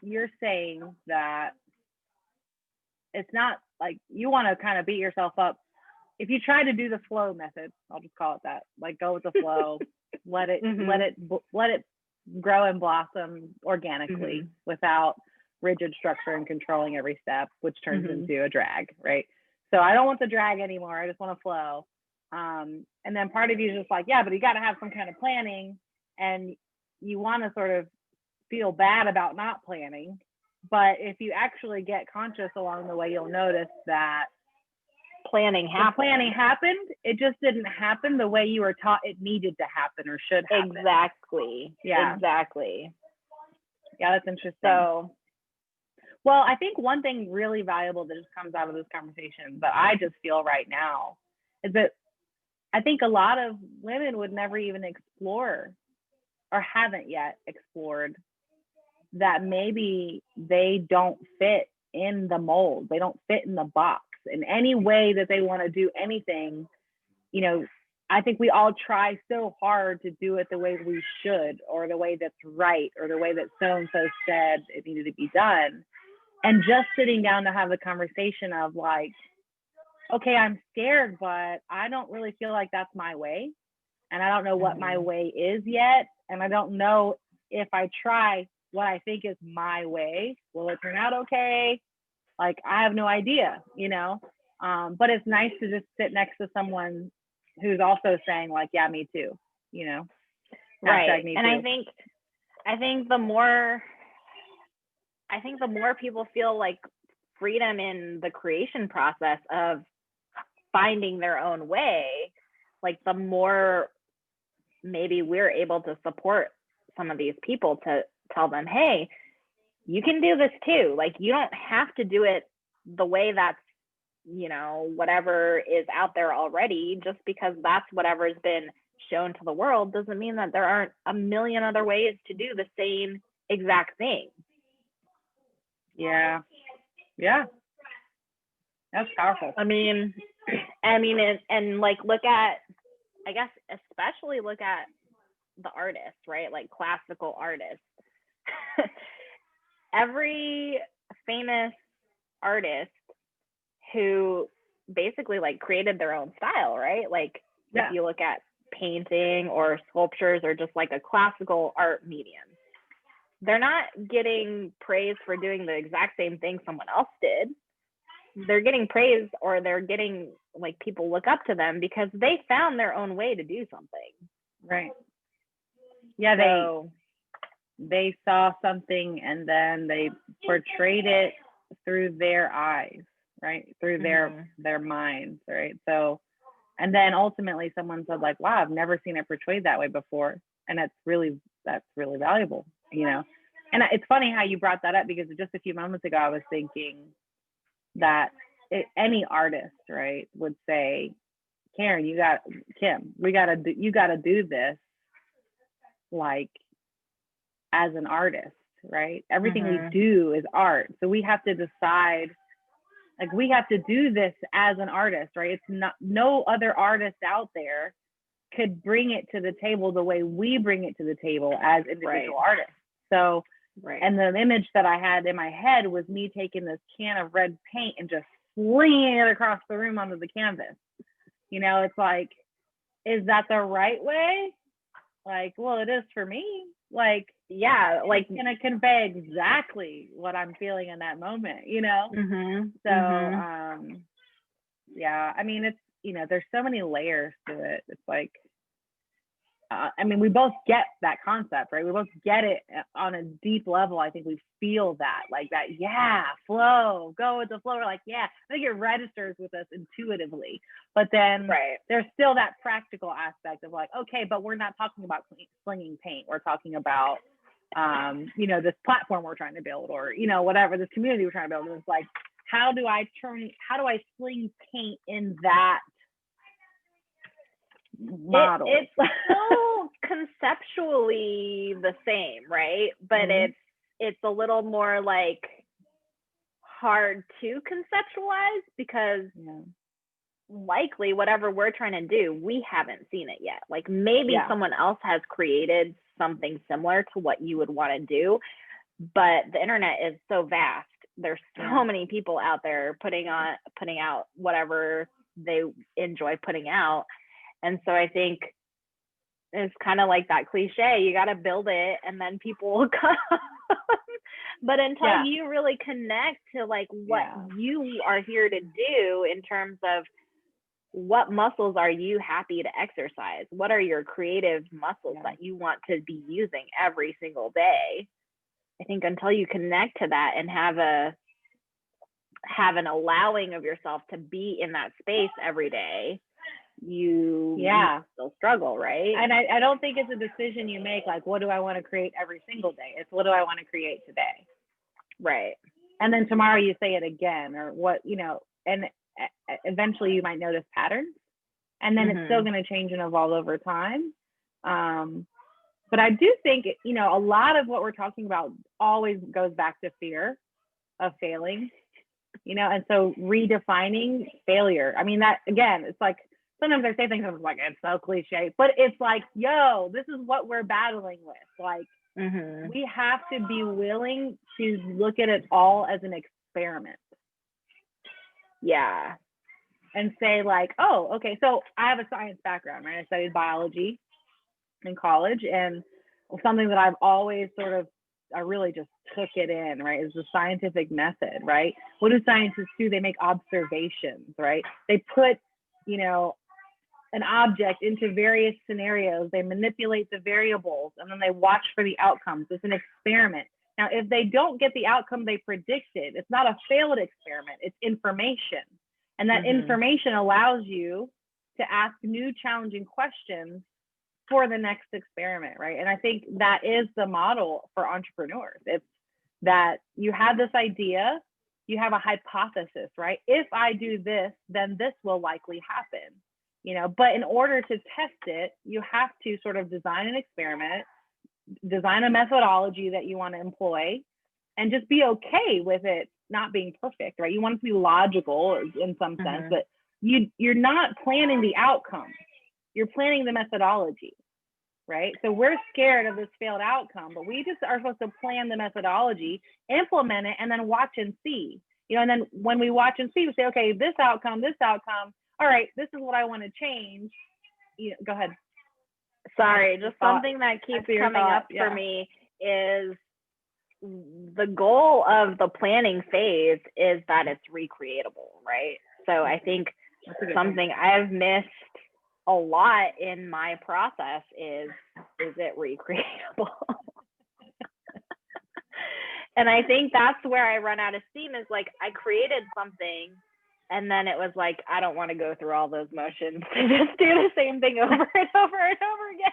you're saying that it's not like you want to kind of beat yourself up. If you try to do the flow method, I'll just call it that, like go with the flow, let it grow and blossom organically without rigid structure and controlling every step, which turns into a drag, right? So I don't want the drag anymore. I just want to flow. And then part of you is just like, yeah, but you got to have some kind of planning, and you want to sort of feel bad about not planning. But if you actually get conscious along the way, you'll notice that planning happened. It just didn't happen the way you were taught it needed to happen or should happen. Exactly. Yeah. Exactly. Yeah, that's interesting. So, well, I think one thing really valuable that just comes out of this conversation that I just feel right now is that I think a lot of women would never even explore or haven't yet explored that maybe they don't fit in the mold. They don't fit in the box in any way that they want to do anything. You know, I think we all try so hard to do it the way we should, or the way that's right, or the way that so-and-so said it needed to be done. And just sitting down to have the conversation of like, okay, I'm scared, but I don't really feel like that's my way. And I don't know what my way is yet. And I don't know if I try what I think is my way, will it turn out okay? Like, I have no idea, you know? But it's nice to just sit next to someone who's also saying like, yeah, me too, you know? Right. Me and too. I think the more people feel like freedom in the creation process of finding their own way, like the more maybe we're able to support some of these people to tell them, hey, you can do this too. Like, you don't have to do it the way that's, you know, whatever is out there already. Just because that's whatever's been shown to the world doesn't mean that there aren't a million other ways to do the same exact thing. Yeah. That's powerful. I mean, and like, look at, I guess, especially look at the artists, right? Like classical artists. Every famous artist who basically like created their own style, right? Like, if you look at painting or sculptures or just like a classical art medium, they're not getting praise for doing the exact same thing someone else did. They're getting praise, or they're getting like people look up to them because they found their own way to do something. Right. Yeah, So, they saw something and then they portrayed it through their eyes, right? Through their minds, right? So, and then ultimately someone said like, wow, I've never seen it portrayed that way before. And that's really valuable, you know? And it's funny how you brought that up, because just a few moments ago, I was thinking that any artist, right, would say, Karen, you got to do this like as an artist, right? Everything we do is art. So we have to decide, like, we have to do this as an artist, right? It's not, no other artist out there could bring it to the table the way we bring it to the table as individual artists. So, and the image that I had in my head was me taking this can of red paint and just flinging it across the room onto the canvas. You know, it's like, is that the right way? Like, well, it is for me. Like, yeah, like, it's gonna convey exactly what I'm feeling in that moment, you know? So, yeah, I mean, it's, you know, there's so many layers to it. It's like, I mean, we both get that concept, right? We both get it on a deep level. I think we feel that, like that, yeah, flow, go with the flow. We're like, yeah, I think it registers with us intuitively. But then there's still that practical aspect of like, okay, but we're not talking about slinging paint. We're talking about, you know, this platform we're trying to build, or, you know, whatever, this community we're trying to build. And it's like, how do I sling paint in that model? It's still conceptually the same, right? But it's a little more like hard to conceptualize, because likely whatever we're trying to do, we haven't seen it yet. Like maybe someone else has created something similar to what you would want to do, but the internet is so vast. There's so many people out there putting out whatever they enjoy putting out. And so I think it's kind of like that cliche, you got to build it and then people will come. But until you really connect to like what you are here to do in terms of what muscles are you happy to exercise? What are your creative muscles that you want to be using every single day? I think until you connect to that and have an allowing of yourself to be in that space every day, you still struggle, right? And I don't think it's a decision you make like, what do I want to create every single day? It's what do I want to create today? Right. And then tomorrow you say it again, or what, you know, and eventually you might notice patterns, and then it's still going to change and evolve over time. But I do think, you know, a lot of what we're talking about always goes back to fear of failing, you know, and so redefining failure. I mean, that again, it's like, sometimes I say things and I'm like, it's so cliche, but it's like, yo, this is what we're battling with. Like, we have to be willing to look at it all as an experiment. Yeah. And say like, oh, okay, so I have a science background, right? I studied biology in college, and something that I've always I really just took it in, right, is the scientific method, right? What do scientists do? They make observations, right? They put, you know, an object into various scenarios, they manipulate the variables, and then they watch for the outcomes. It's an experiment. Now, if they don't get the outcome they predicted, it's not a failed experiment, it's information. And that information allows you to ask new challenging questions for the next experiment, right? And I think that is the model for entrepreneurs. It's that you have this idea, you have a hypothesis, right? If I do this, then this will likely happen, you know, but in order to test it, you have to sort of design an experiment, design a methodology that you want to employ, and just be okay with it not being perfect, right? You want it to be logical in some sense, but you're not planning the outcome. You're planning the methodology, right? So we're scared of this failed outcome, but we just are supposed to plan the methodology, implement it, and then watch and see. You know, and then when we watch and see, we say, okay, this outcome, all right, this is what I want to change. Go ahead. Sorry, just something that keeps coming up for me is the goal of the planning phase is that it's recreatable, right? So I think something I've missed a lot in my process is it recreatable? And I think that's where I run out of steam, is like I created something and then it was like, I don't want to go through all those motions to just do the same thing over and over and over again.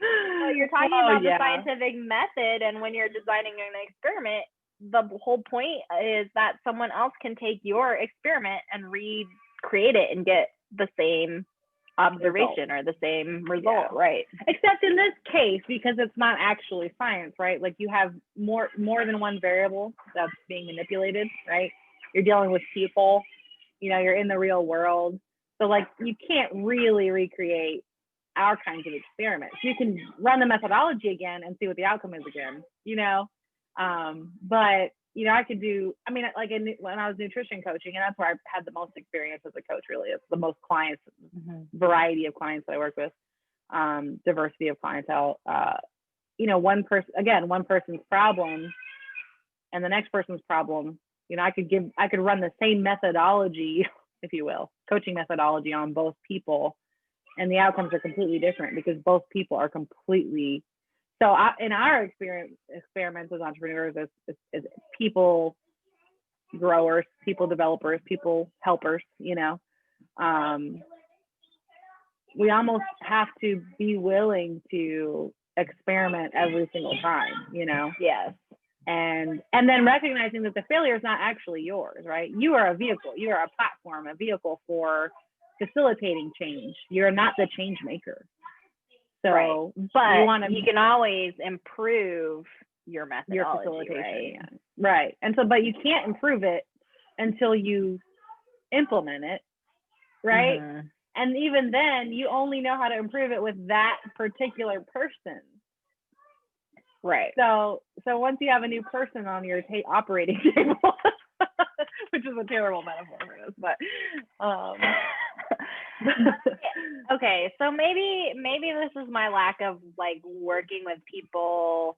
Well, you're talking about the scientific method, and when you're designing an experiment, the whole point is that someone else can take your experiment and recreate it and get the same observation or the same result, right? Except in this case, because it's not actually science, right? Like you have more than one variable that's being manipulated, right? You're dealing with people, you know, you're in the real world. So like you can't really recreate our kinds of experiments. You can run the methodology again and see what the outcome is again, you know? But you know, I could do, I mean, like when I was nutrition coaching, and that's where I had the most experience as a coach, really. It's the most clients, variety of clients that I work with, diversity of clientele. You know, one person's problem and the next person's problem, you know, I could run the same methodology, if you will, coaching methodology on both people, and the outcomes are completely different because both people are completely. So in our experiments as entrepreneurs, as people growers, people developers, people helpers, you know, we almost have to be willing to experiment every single time, you know? Yes. And then recognizing that the failure is not actually yours, right? You are a vehicle, you are a platform, a vehicle for facilitating change. You're not the change maker. So, but you can always improve your methodology, your facilitation, right? Right. And so, but you can't improve it until you implement it, right? And even then, you only know how to improve it with that particular person. Right. So once you have a new person on your operating table, which is a terrible metaphor for this, but okay, so maybe this is my lack of like working with people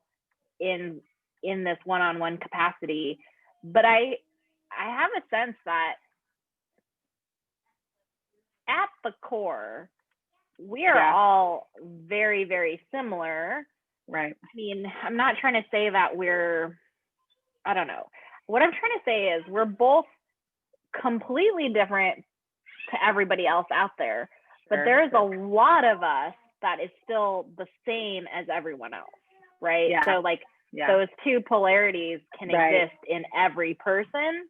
in this one-on-one capacity, but I have a sense that at the core we are all very, very similar. Right. I mean, I'm not trying to say that I don't know. What I'm trying to say is we're both completely different to everybody else out there, but there's a lot of us that is still the same as everyone else, right? Yeah. So like those two polarities can exist in every person.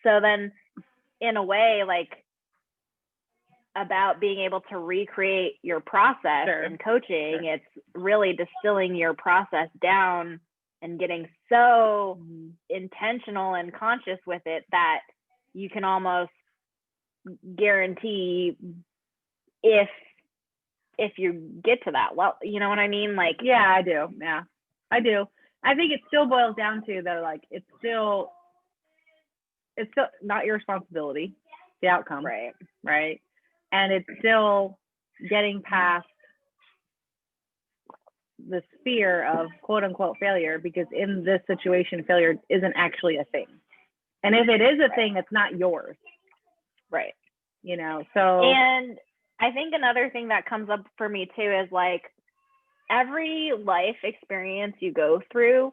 So then in a way, like about being able to recreate your process in coaching, it's really distilling your process down and getting so intentional and conscious with it that you can almost guarantee if you get to that level, you know what I mean? Like, I do. Yeah, I do. I think it still boils down to that, like, it's still not your responsibility, the outcome. Right. And it's still getting past the sphere of quote unquote failure, because in this situation, failure isn't actually a thing. And if it is a thing, it's not yours. Right. You know, so. And I think another thing that comes up for me too is like every life experience you go through,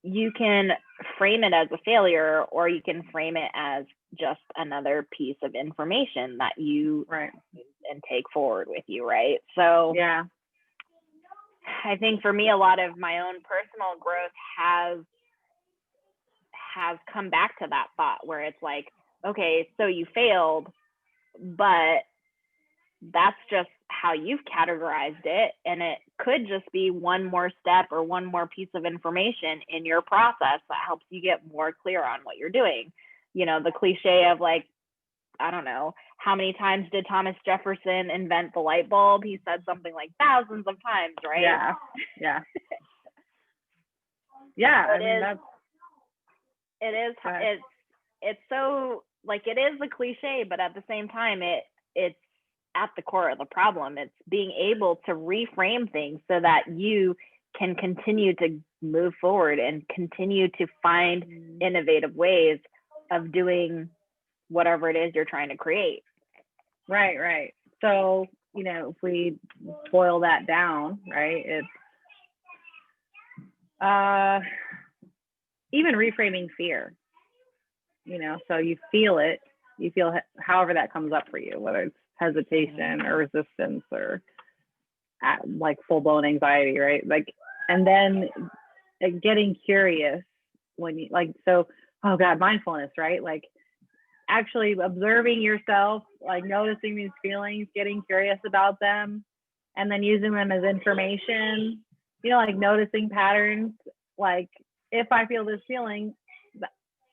you can frame it as a failure, or you can frame it as just another piece of information that you and take forward with you, right? So yeah, I think for me, a lot of my own personal growth has come back to that thought where it's like, okay, so you failed, but that's just how you've categorized it, and it could just be one more step or one more piece of information in your process that helps you get more clear on what you're doing. You know, the cliche of like, I don't know, how many times did Thomas Jefferson invent the light bulb? He said something like thousands of times, right? Yeah. I mean, it's so like, it is a cliche, but at the same time, it's at the core of the problem. It's being able to reframe things so that you can continue to move forward and continue to find innovative ways of doing whatever it is you're trying to create. Right. So, you know, if we boil that down, right, it's even reframing fear, you know, so you feel it, however that comes up for you, whether it's hesitation or resistance or like full-blown anxiety, right? Like, and then getting curious when you like, so, oh God, mindfulness, right? Like actually observing yourself, like noticing these feelings, getting curious about them, and then using them as information, you know, like noticing patterns. Like if I feel this feeling,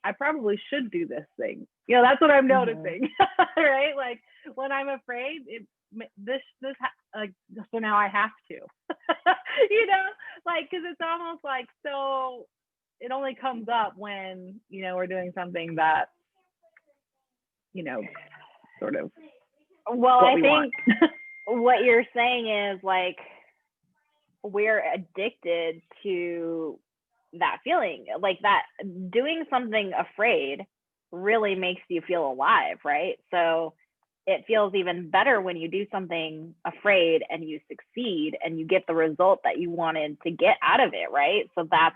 I probably should do this thing. You know, that's what I'm noticing, right? Like when I'm afraid, so now I have to, you know, like, cause it's almost like, so it only comes up when, you know, we're doing something that, you know, sort of. Well, I think what you're saying is like, we're addicted to that feeling, like that doing something afraid really makes you feel alive, right? So it feels even better when you do something afraid and you succeed and you get the result that you wanted to get out of it, right? So that's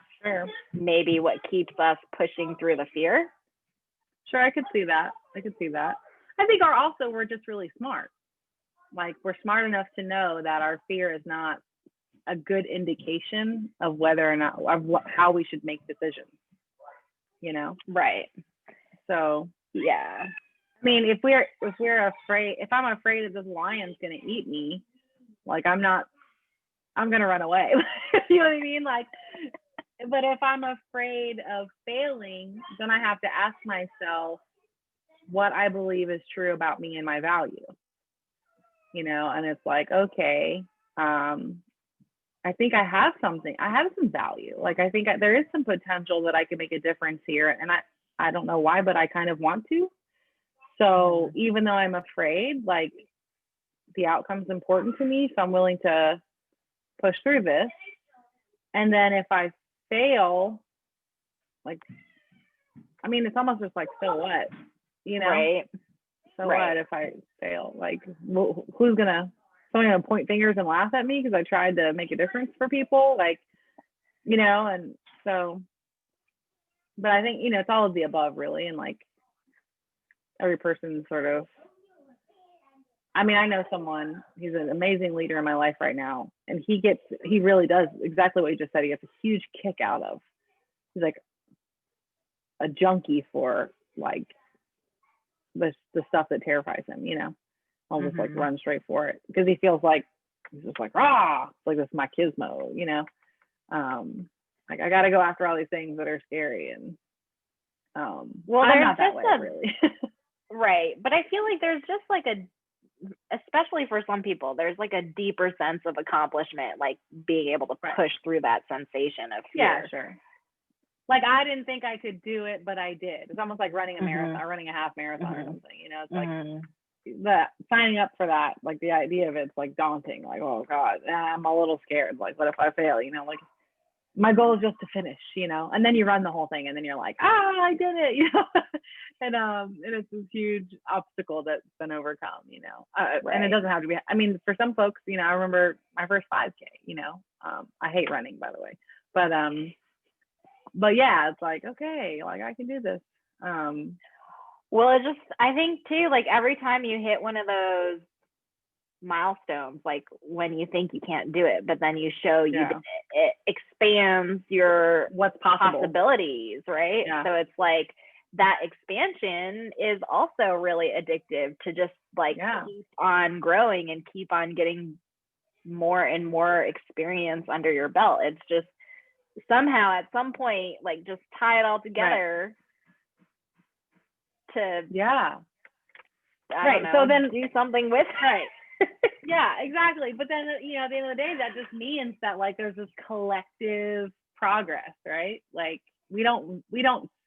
maybe what keeps us pushing through the fear. Sure, I could see that. I think we're just really smart. Like we're smart enough to know that our fear is not a good indication of whether or not how we should make decisions, you know? Right. So yeah, I mean, if we're afraid, if I'm afraid that this lion's gonna eat me, like I'm gonna run away. You know what I mean? Like, but if I'm afraid of failing, then I have to ask myself what I believe is true about me and my value, you know? And it's like, okay, I think I have some value. Like, I think there is some potential that I can make a difference here. And I don't know why, but I kind of want to. So even though I'm afraid, like the outcome's important to me, so I'm willing to push through this. And then if I fail, like, I mean, it's almost just like, so what, you know? Right. So what if I fail? Like, someone gonna point fingers and laugh at me because I tried to make a difference for people, like, you know? And so, but I think, you know, it's all of the above really. And like every person sort of, I mean, I know someone, he's an amazing leader in my life right now. And he really does exactly what you just said. He gets a huge kick out of, he's like a junkie for like the stuff that terrifies him, you know? I'll just like run straight for it because he feels like he's just like, it's like this is my gizmo, you know? Like I got to go after all these things that are scary. And well, I'm not that way, really. Right. But I feel like there's just like especially for some people, there's like a deeper sense of accomplishment, like being able to push through that sensation of fear. Yeah, sure. Like I didn't think I could do it, but I did. It's almost like running a marathon, or running a half marathon or something, you know? It's like signing up for that, like the idea of it's like daunting, like, oh God, I'm a little scared. Like, what if I fail? You know, like my goal is just to finish, you know, and then you run the whole thing and then you're like, I did it, you know? And it's this huge obstacle that's been overcome, you know? And it doesn't have to be, I mean, for some folks, you know, I remember my first 5K, you know, I hate running, by the way, but yeah, it's like, okay, like I can do this. Well, I think too, like every time you hit one of those milestones, like when you think you can't do it, but then you show you did it expands your what's possible possibilities, right? Yeah. So it's like that expansion is also really addictive to just like keep on growing and keep on getting more and more experience under your belt. It's just somehow at some point, like just tie it all together. To so then do something with yeah, exactly. But then, you know, at the end of the day, that just means that like there's this collective progress, right? Like we don't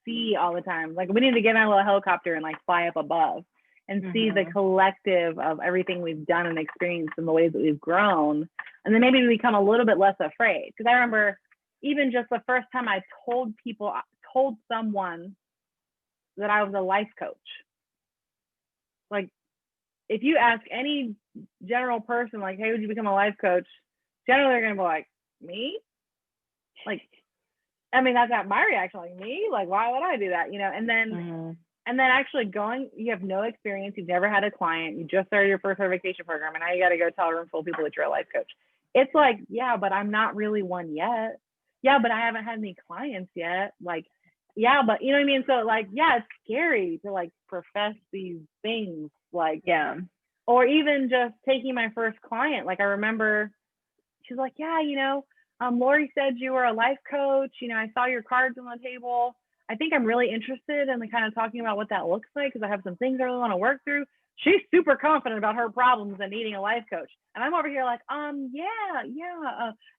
see all the time. Like we need to get on a little helicopter and like fly up above and see the collective of everything we've done and experienced and the ways that we've grown. And then maybe we become a little bit less afraid. Because I remember even just the first time I told someone that I was a life coach. Like, if you ask any general person, like, hey, would you become a life coach? Generally, they're going to be like, me? Like, I mean, that's not my reaction. Like, me? Like, why would I do that? You know, and then actually going, you have no experience. You've never had a client. You just started your first certification program. And now you got to go tell a room full of people that you're a life coach. It's like, yeah, but I'm not really one yet. Yeah, but I haven't had any clients yet. Like, yeah, but you know what I mean? So like, yeah, it's scary to like profess these things. Like, Yeah. Or even just taking my first client. Like, I remember she's like, yeah, you know, Lori said you were a life coach. You know, I saw your cards on the table. I think I'm really interested in the kind of talking about what that looks like because I have some things I really want to work through. She's super confident about her problems and needing a life coach. And I'm over here like, yeah.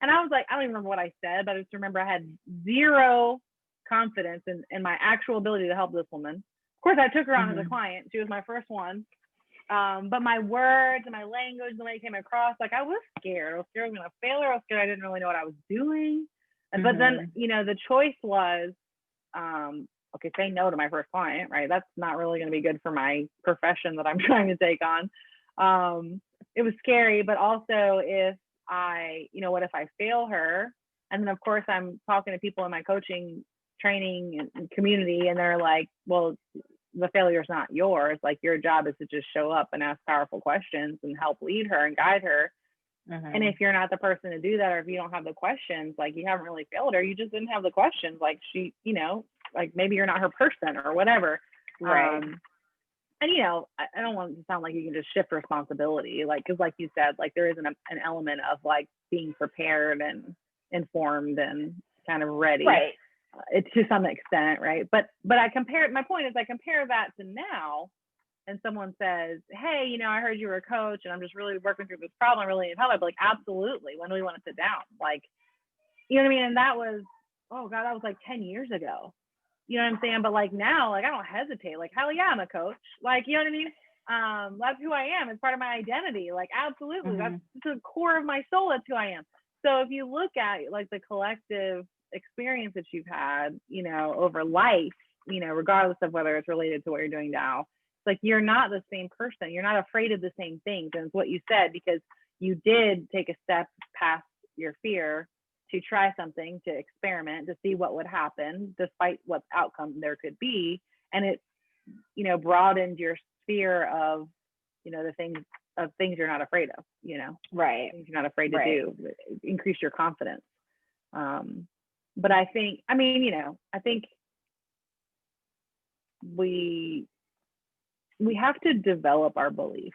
And I was like, I don't even remember what I said, but I just remember I had zero confidence in my actual ability to help this woman. Of course, I took her on as a client. She was my first one. But my words and my language, the way it came across, like I was scared. I was scared I was going to fail her. I was scared I didn't really know what I was doing. But then, you know, the choice was, okay, say no to my first client, right? That's not really going to be good for my profession that I'm trying to take on. It was scary, but also if what if I fail her? And then of course I'm talking to people in my coaching training and community, and they're like, well, the failure's not yours. Like, your job is to just show up and ask powerful questions and help lead her and guide her. And if you're not the person to do that, or if you don't have the questions, like you haven't really failed her, you just didn't have the questions. Like she, you know, like maybe you're not her person or whatever. Right. And you know, I don't want it to sound like you can just shift responsibility, like, because like you said, like there is an element of like being prepared and informed and kind of ready. Right. It's to some extent, right? But I compare, my point is I compare that to now, and someone says, hey, you know, I heard you were a coach and I'm just really working through this problem. I really need help. I'd be like, absolutely. When do we want to sit down? Like, you know what I mean? And that was, oh God, that was like 10 years ago. You know what I'm saying? But like now, like I don't hesitate. Like, hell yeah, I'm a coach. Like, you know what I mean? That's who I am. It's part of my identity. Like, absolutely. That's the core of my soul. That's who I am. So if you look at like the collective experience that you've had, you know, over life, you know, regardless of whether it's related to what you're doing now, it's like you're not the same person. You're not afraid of the same things. And it's what you said, because you did take a step past your fear to try something, to experiment, to see what would happen, despite what outcome there could be. And it, you know, broadened your sphere of, you know, the things you're not afraid of, you know, Right. things you're not afraid to do, increase your confidence. But I think, I mean, you know, I think we have to develop our belief.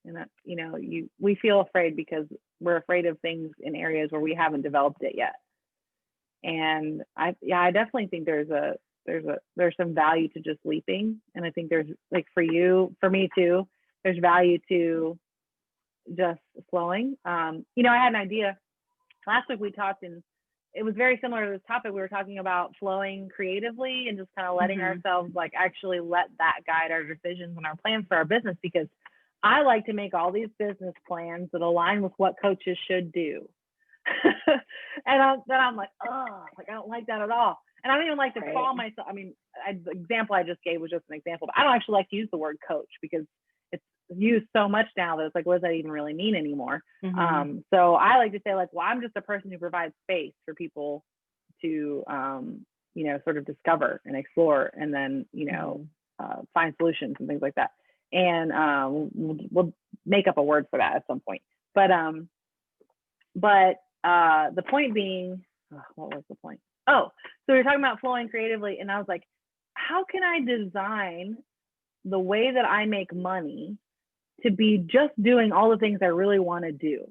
And that, you know, we feel afraid because we're afraid of things in areas where we haven't developed it yet. And I definitely think there's some value to just leaping. And I think there's, like, for me too, there's value to just flowing. You know, I had an idea last week. We talked, and it was very similar to this topic. We were talking about flowing creatively and just kind of letting ourselves, like, actually let that guide our decisions and our plans for our business, because I like to make all these business plans that align with what coaches should do. And then I'm like, oh, like I don't like that at all. And I don't even like to call myself, I mean, the example I just gave was just an example, but I don't actually like to use the word coach because it's used so much now that it's like, what does that even really mean anymore? So I like to say, like, well, I'm just a person who provides space for people to, you know, sort of discover and explore, and then, you know, find solutions and things like that. And we'll make up a word for that at some point. But the point being, what was the point? Oh, so we were talking about flowing creatively, and I was like, how can I design the way that I make money to be just doing all the things I really want to do?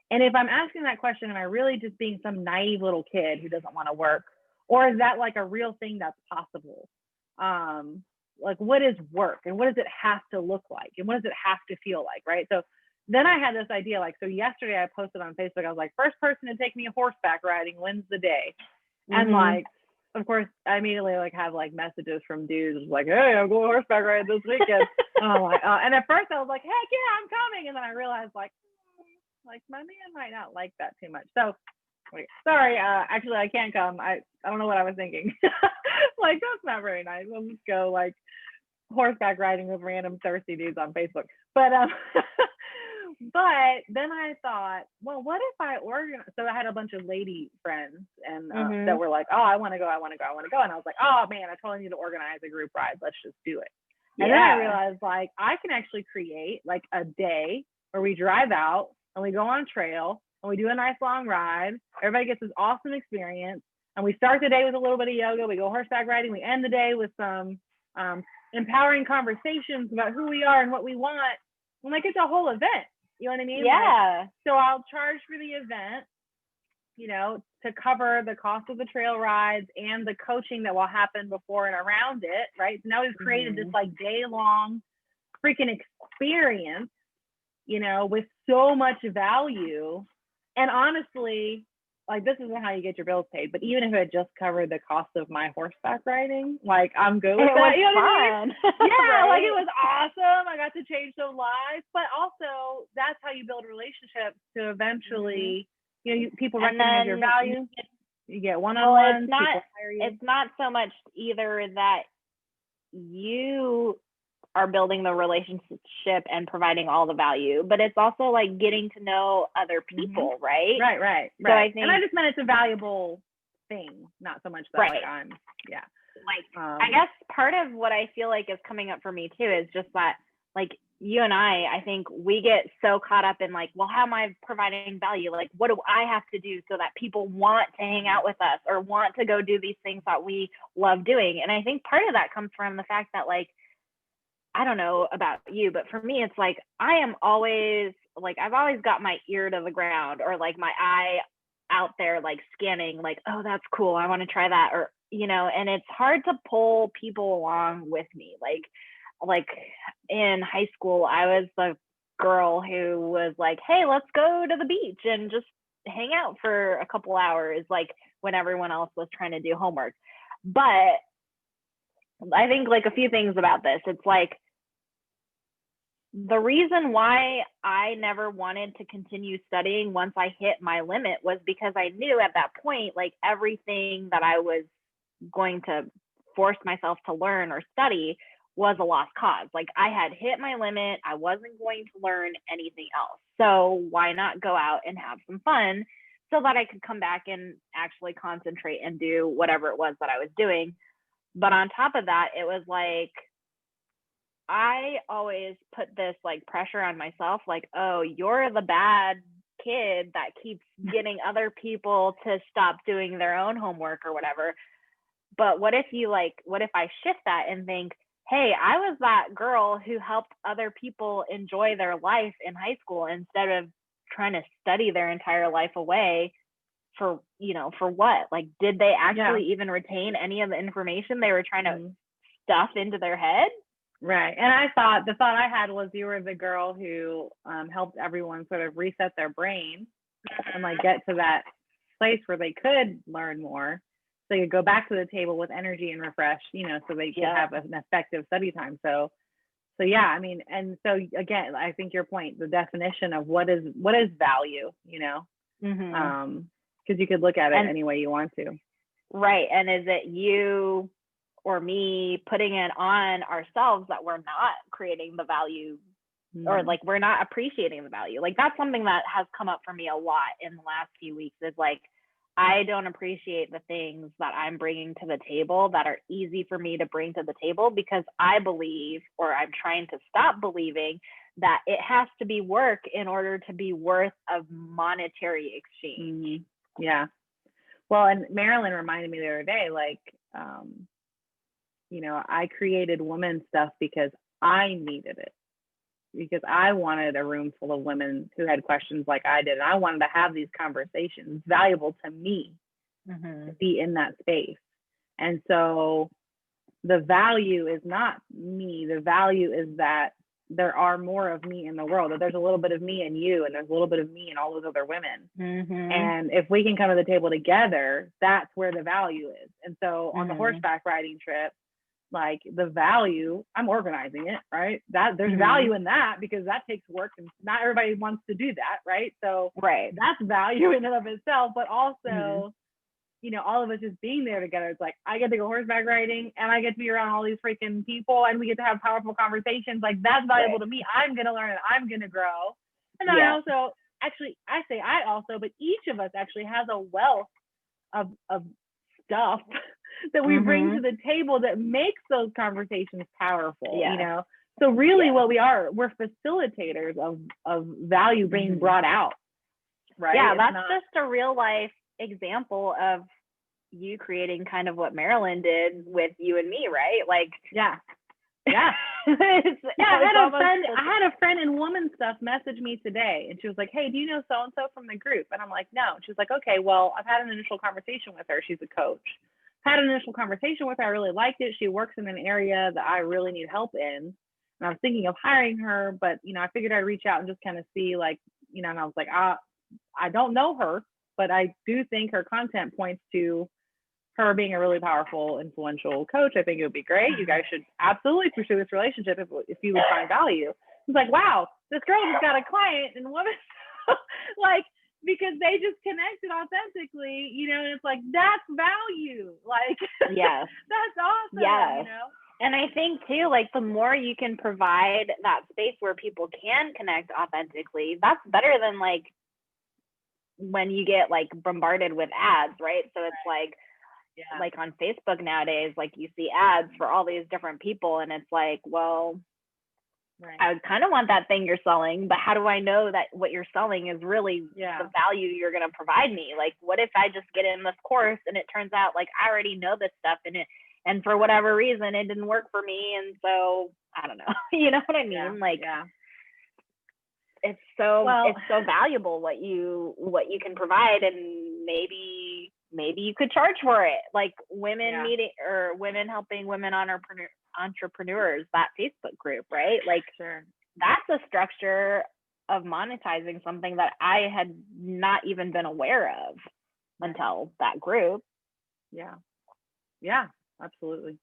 And if I'm asking that question, am I really just being some naive little kid who doesn't want to work? Or is that like a real thing that's possible? Like, what is work, and what does it have to look like, and what does it have to feel like, right? So then I had this idea, like, so yesterday I posted on Facebook, I was like, first person to take me horseback riding wins the day. And like, of course, I immediately like have like messages from dudes like, "Hey, I'm going horseback riding this weekend." Oh my! And at first I was like, "Heck yeah, I'm coming!" And then I realized like my man might not like that too much. So, wait, sorry. Actually, I can't come. I don't know what I was thinking. Like that's not very nice. We'll just go like horseback riding with random thirsty dudes on Facebook. But but then I thought, well, what if I organize? So I had a bunch of lady friends and that were like, "Oh, I want to go, I want to go, I want to go." And I was like, "Oh man, I totally need to organize a group ride. Let's just do it." And then I realized like I can actually create like a day where we drive out and we go on trail and we do a nice long ride. Everybody gets this awesome experience. And we start the day with a little bit of yoga. We go horseback riding. We end the day with some empowering conversations about who we are and what we want. And like it's a whole event. You know what I mean? Yeah. Like, so I'll charge for the event, you know, to cover the cost of the trail rides and the coaching that will happen before and around it, right? So now we've created this like day-long freaking experience, you know, with so much value. And honestly, like this isn't how you get your bills paid, but even if it just covered the cost of my horseback riding, like I'm good with that. You know what I mean? Yeah, right? Like it was awesome. I got to change some lives, but also that's how you build relationships to eventually, you know, people recognize your value. You get one-on-ones. Well, it's not so much either that you are building the relationship and providing all the value, but it's also like getting to know other people, right? Right. So I think, and I just meant it's a valuable thing, not so much that like I'm, I guess part of what I feel like is coming up for me too is just that like you and I think we get so caught up in like, well, how am I providing value? Like, what do I have to do so that people want to hang out with us or want to go do these things that we love doing? And I think part of that comes from the fact that like, I don't know about you, but for me, it's like, I am always like, I've always got my ear to the ground or like my eye out there, like scanning, like, oh, that's cool. I want to try that. Or, you know, and it's hard to pull people along with me. Like in high school, I was the girl who was like, hey, let's go to the beach and just hang out for a couple hours, like when everyone else was trying to do homework. But I think like a few things about this. It's like the reason why I never wanted to continue studying once I hit my limit was because I knew at that point, like everything that I was going to force myself to learn or study was a lost cause. Like I had hit my limit. I wasn't going to learn anything else. So why not go out and have some fun so that I could come back and actually concentrate and do whatever it was that I was doing. But on top of that, it was like, I always put this like pressure on myself, like, oh, you're the bad kid that keeps getting other people to stop doing their own homework or whatever. But what if I shift that and think, hey, I was that girl who helped other people enjoy their life in high school instead of trying to study their entire life away for what? Like, did they actually even retain any of the information they were trying to stuff into their head? Right. And the thought I had was you were the girl who helped everyone sort of reset their brain and like get to that place where they could learn more. So you go back to the table with energy and refresh, you know, so they could have an effective study time. So yeah, I mean, and so again, I think your point, the definition of what is value, you know, because you could look at it any way you want to. Right. And is it you or me putting it on ourselves that we're not creating the value or like we're not appreciating the value? Like that's something that has come up for me a lot in the last few weeks is like, I don't appreciate the things that I'm bringing to the table that are easy for me to bring to the table because I believe, or I'm trying to stop believing, that it has to be work in order to be worth a monetary exchange. Yeah. Well, and Marilyn reminded me the other day, like, you know, I created women stuff because I needed it. Because I wanted a room full of women who had questions like I did. And I wanted to have these conversations. It's valuable to me to be in that space. And so the value is not me. The value is that there are more of me in the world, that there's a little bit of me in you, and there's a little bit of me in all those other women. Mm-hmm. And if we can come to the table together, that's where the value is. And so on the Mhm. horseback riding trip, like the value, I'm organizing it, right? That there's Mhm. value in that, because that takes work and not everybody wants to do that, right? So Right. that's value in and of itself, but also, Mhm. you know, all of us just being there together. It's like, I get to go horseback riding and I get to be around all these freaking people and we get to have powerful conversations. Like, that's valuable Right. to me. I'm going to learn and I'm going to grow. And then Yeah. I also, actually, I say I also, but each of us actually has a wealth of stuff that we bring to the table that makes those conversations powerful, Yeah. you know? So really Yeah. what we are, we're facilitators of value being Mhm. brought out, right? Yeah, It's that's not- just a real life example of you creating kind of what Marilyn did with you and me, right? Like, yeah. Yeah. it's, Yeah, I had it's a friend. almost- I had a friend in woman stuff message me today, and she was like, "Hey, do you know so and so from the group?" And I'm like, "No." And she was like, "Okay, well, I've had an initial conversation with her. She's a coach. Had an initial conversation with her. I really liked it. She works in an area that I really need help in, and I was thinking of hiring her, but you know, I figured I'd reach out and just kind of see, like, you know." And I was like, I don't know her, but I do think her content points to her being a really powerful, influential coach. I think it would be great. You guys should absolutely pursue this relationship if you would find value. It's like, wow, this girl just got a client and woman, like, because they just connected authentically, you know, and it's like, that's value. Like, Yes. that's awesome, Yes. you know? And I think too, like, the more you can provide that space where people can connect authentically, that's better than like when you get like bombarded with ads, right? So it's like, Yeah. like on Facebook nowadays, like you see ads for all these different people, and it's like, well, Right. I kind of want that thing you're selling, but how do I know that what you're selling is really Yeah. the value you're going to provide me? Like, what if I just get in this course and it turns out like I already know this stuff and for whatever reason it didn't work for me, and so I don't know. You know what I mean? Yeah. Like, yeah. it's so Well- it's so valuable what you can provide, and maybe you could charge for it, like women Yeah. meeting or women helping women entrepreneurs, that Facebook group, right? Like, Sure. that's a structure of monetizing something that I had not even been aware of until that group. Yeah. Yeah, absolutely.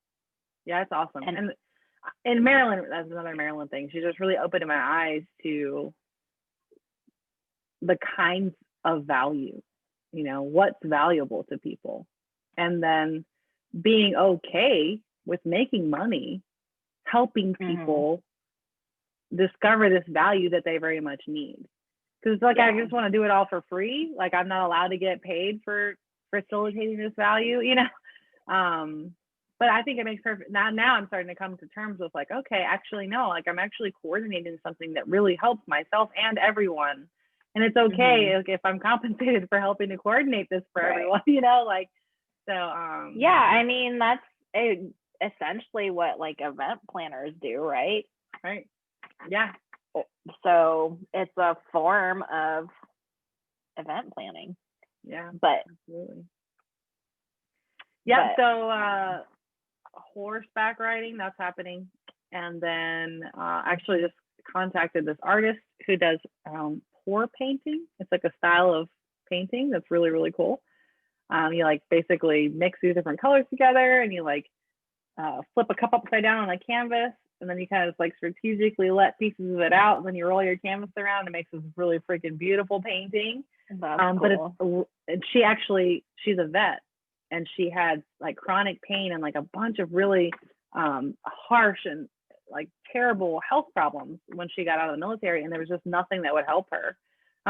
Yeah, it's awesome. And- And Maryland, that's another Maryland thing. She just really opened my eyes to the kinds of value, you know, what's valuable to people. And then being okay with making money, helping people discover this value that they very much need. Because it's like, I Yeah. just want to do it all for free. Like, I'm not allowed to get paid for facilitating this value, you know? But I think it makes perfect. Now I'm starting to come to terms with like, okay, actually, no, like I'm actually coordinating something that really helps myself and everyone. And it's okay if I'm compensated for helping to coordinate this for Right. everyone, you know, like, so, Yeah, I mean, that's essentially what like event planners do, right? right. Yeah. So it's a form of event planning, Yeah, but absolutely. Yeah. but- So, horseback riding, that's happening. And then, actually just contacted this artist who does, pour painting. It's like a style of painting that's really, really cool. You like basically mix these different colors together and you like flip a cup upside down on a canvas, and then you kind of like strategically let pieces of it out, and then you roll your canvas around and it makes this really freaking beautiful painting. that's But cool. she's a vet, and she had like chronic pain and like a bunch of really harsh and like terrible health problems when she got out of the military, and there was just nothing that would help her.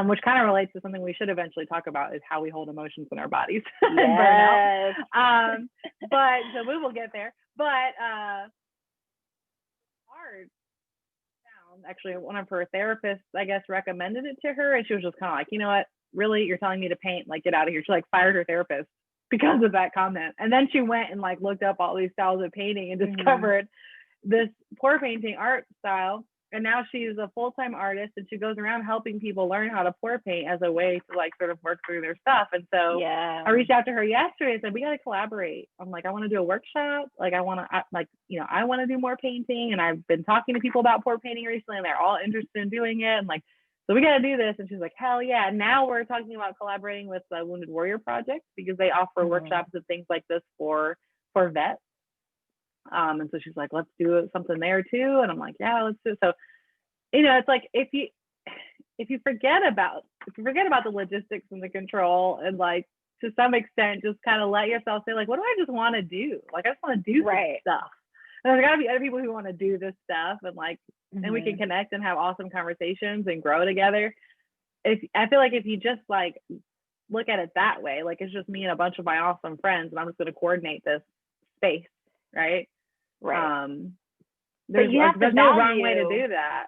Which kind of relates to something we should eventually talk about, is how we hold emotions in our bodies and burnout. Yes. But so we will get there. But hard. Actually, one of her therapists, I guess, recommended it to her, and she was just kind of like, you know what? Really, you're telling me to paint? Like, get out of here. She like fired her therapist because of that comment. And then she went and like looked up all these styles of painting and discovered this pour painting art style. And now she's a full-time artist, and she goes around helping people learn how to pour paint as a way to like sort of work through their stuff. And so Yeah. I reached out to her yesterday and said, we got to collaborate. I'm like, I want to do a workshop. Like, I want to, like, you know, I want to do more painting. And I've been talking to people about pour painting recently, and they're all interested in doing it. And like, so we got to do this. And she's like, hell yeah. Now we're talking about collaborating with the Wounded Warrior Project, because they offer workshops and things like this for vets. And so she's like, let's do something there too. And I'm like, yeah, let's do it. So, you know, it's like, if you forget about the logistics and the control, and like, to some extent, just kind of let yourself say, like, what do I just want to do? Like, I just want to do Right. stuff. And there's gotta be other people who want to do this stuff, and like, and we can connect and have awesome conversations and grow together. I feel like if you just like look at it that way, like, it's just me and a bunch of my awesome friends, and I'm just going to coordinate this space, right? Right. There's, you have to there's no wrong value- way to do that.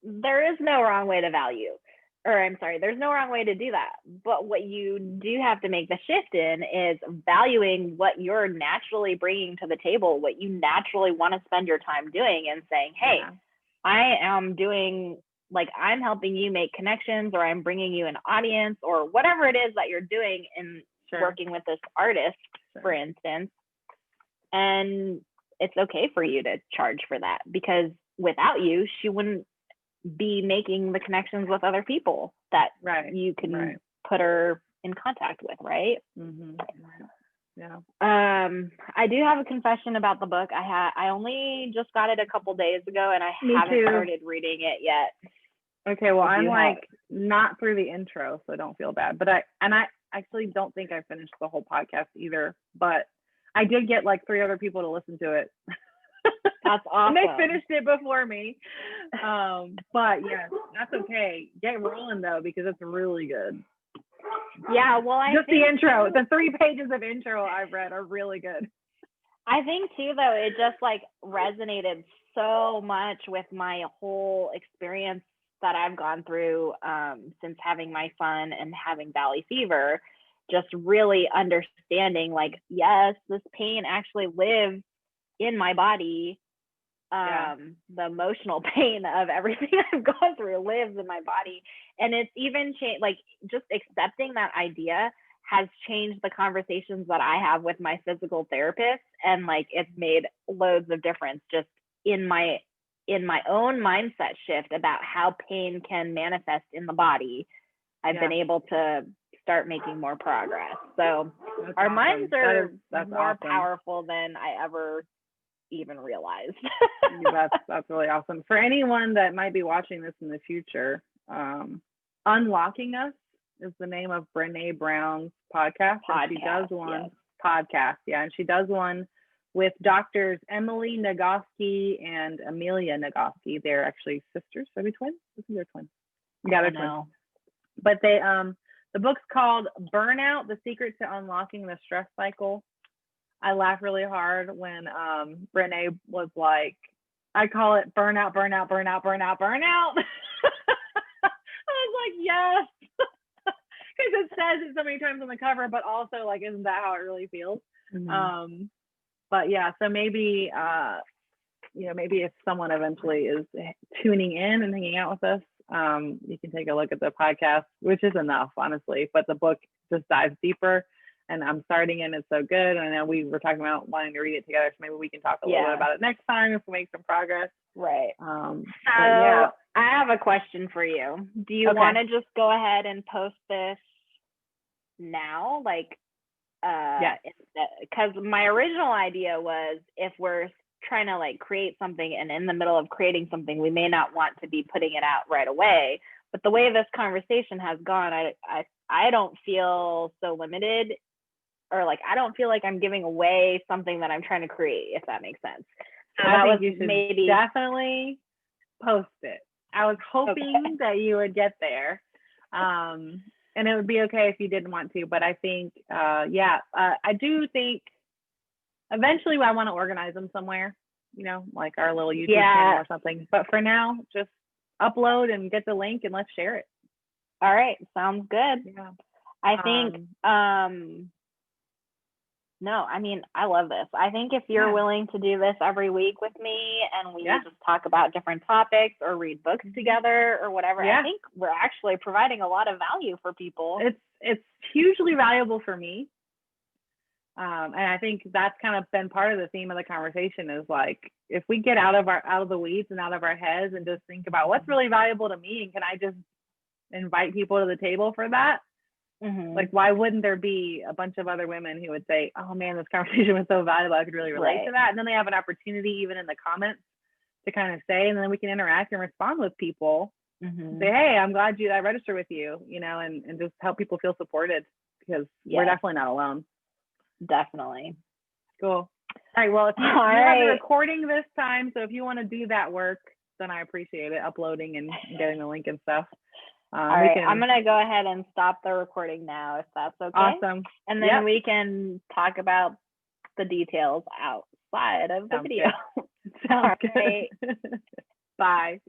There is no wrong way to value, or I'm sorry, there's no wrong way to do that. But what you do have to make the shift in is valuing what you're naturally bringing to the table, what you naturally want to spend your time doing, and saying, hey, Yeah. I am doing, like, I'm helping you make connections, or I'm bringing you an audience, or whatever it is that you're doing in Sure. working with this artist, Sure. for instance. And it's okay for you to charge for that, because without you, she wouldn't be making the connections with other people that Right. you can Right. put her in contact with, right? Mm-hmm. Yeah. I do have a confession about the book. I only just got it a couple days ago, and I Me haven't too. started reading it yet. Okay, well, If I'm you like not through the intro, so don't feel bad. But I actually don't think I finished the whole podcast either. But I did get like 3 other people to listen to it. That's awesome. And they finished it before me. But yeah, that's okay. Get rolling though, because it's really good. Yeah, well, Just the intro, the 3 pages of intro I've read are really good. I think too, though, it just like resonated so much with my whole experience that I've gone through since having my son and having valley fever. Just really understanding, like, yes, this pain actually lives in my body. The emotional pain of everything I've gone through lives in my body, and it's even changed. Like, just accepting that idea has changed the conversations that I have with my physical therapist, and like, it's made loads of difference just in my own mindset shift about how pain can manifest in the body. I've been able to start making more progress. So That's our awesome. minds are that's more awesome. powerful than I ever even realized. That's really awesome. For anyone that might be watching this in the future, Unlocking Us is the name of Brene Brown's podcast. And she does one podcast, and she does one with doctors Emily Nagoski and Amelia Nagoski. They're actually sisters. Are they twins? I think they're twins. Yeah, they're twins. But they the book's called Burnout: The Secret to Unlocking the Stress Cycle. I laugh really hard when Brene was like, I call it burnout, burnout, burnout, burnout, burnout. I was like, yes. Because it says it so many times on the cover, but also like, isn't that how it really feels? Mm-hmm. But yeah, so maybe maybe if someone eventually is tuning in and hanging out with us, you can take a look at the podcast, which is enough, honestly. But the book just dives deeper, and I'm starting and it's so good. And I know we were talking about wanting to read it together, so maybe we can talk a little bit about it next time if we make some progress. Right. So I have a question for you. Do you want to just go ahead and post this now? Like, because my original idea was, if we're trying to like create something, and in the middle of creating something, we may not want to be putting it out right away. But the way this conversation has gone, I don't feel so limited, or like, I don't feel like I'm giving away something that I'm trying to create, if that makes sense. So I think you should definitely post it. I was hoping that you would get there. And it would be okay if you didn't want to, but I think, I do think eventually I want to organize them somewhere, like our little YouTube channel or something. But for now, just upload and get the link and let's share it. All right. Sounds good. Yeah. I think, No, I mean, I love this. I think if you're Yeah. willing to do this every week with me and we Yeah. just talk about different topics or read books together or whatever, Yeah. I think we're actually providing a lot of value for people. It's hugely valuable for me. And I think that's kind of been part of the theme of the conversation is like, if we get out of the weeds and out of our heads and just think about what's really valuable to me, and can I just invite people to the table for that? Mhm. Like, why wouldn't there be a bunch of other women who would say, oh man, this conversation was so valuable, I could really relate Right. to that. And then they have an opportunity even in the comments to kind of say, and then we can interact and respond with people. Mhm. Say, hey, I'm glad I registered with you, and just help people feel supported, because we're Yes. definitely not alone. Definitely. Cool. All right. Well, if you All have the right. recording this time, so if you want to do that work, then I appreciate it, uploading and getting the link and stuff. All we right. can- I'm going to go ahead and stop the recording now, if that's okay. Awesome. And then Yep. we can talk about the details outside of the Sounds video. good. Sounds All right. good. Bye.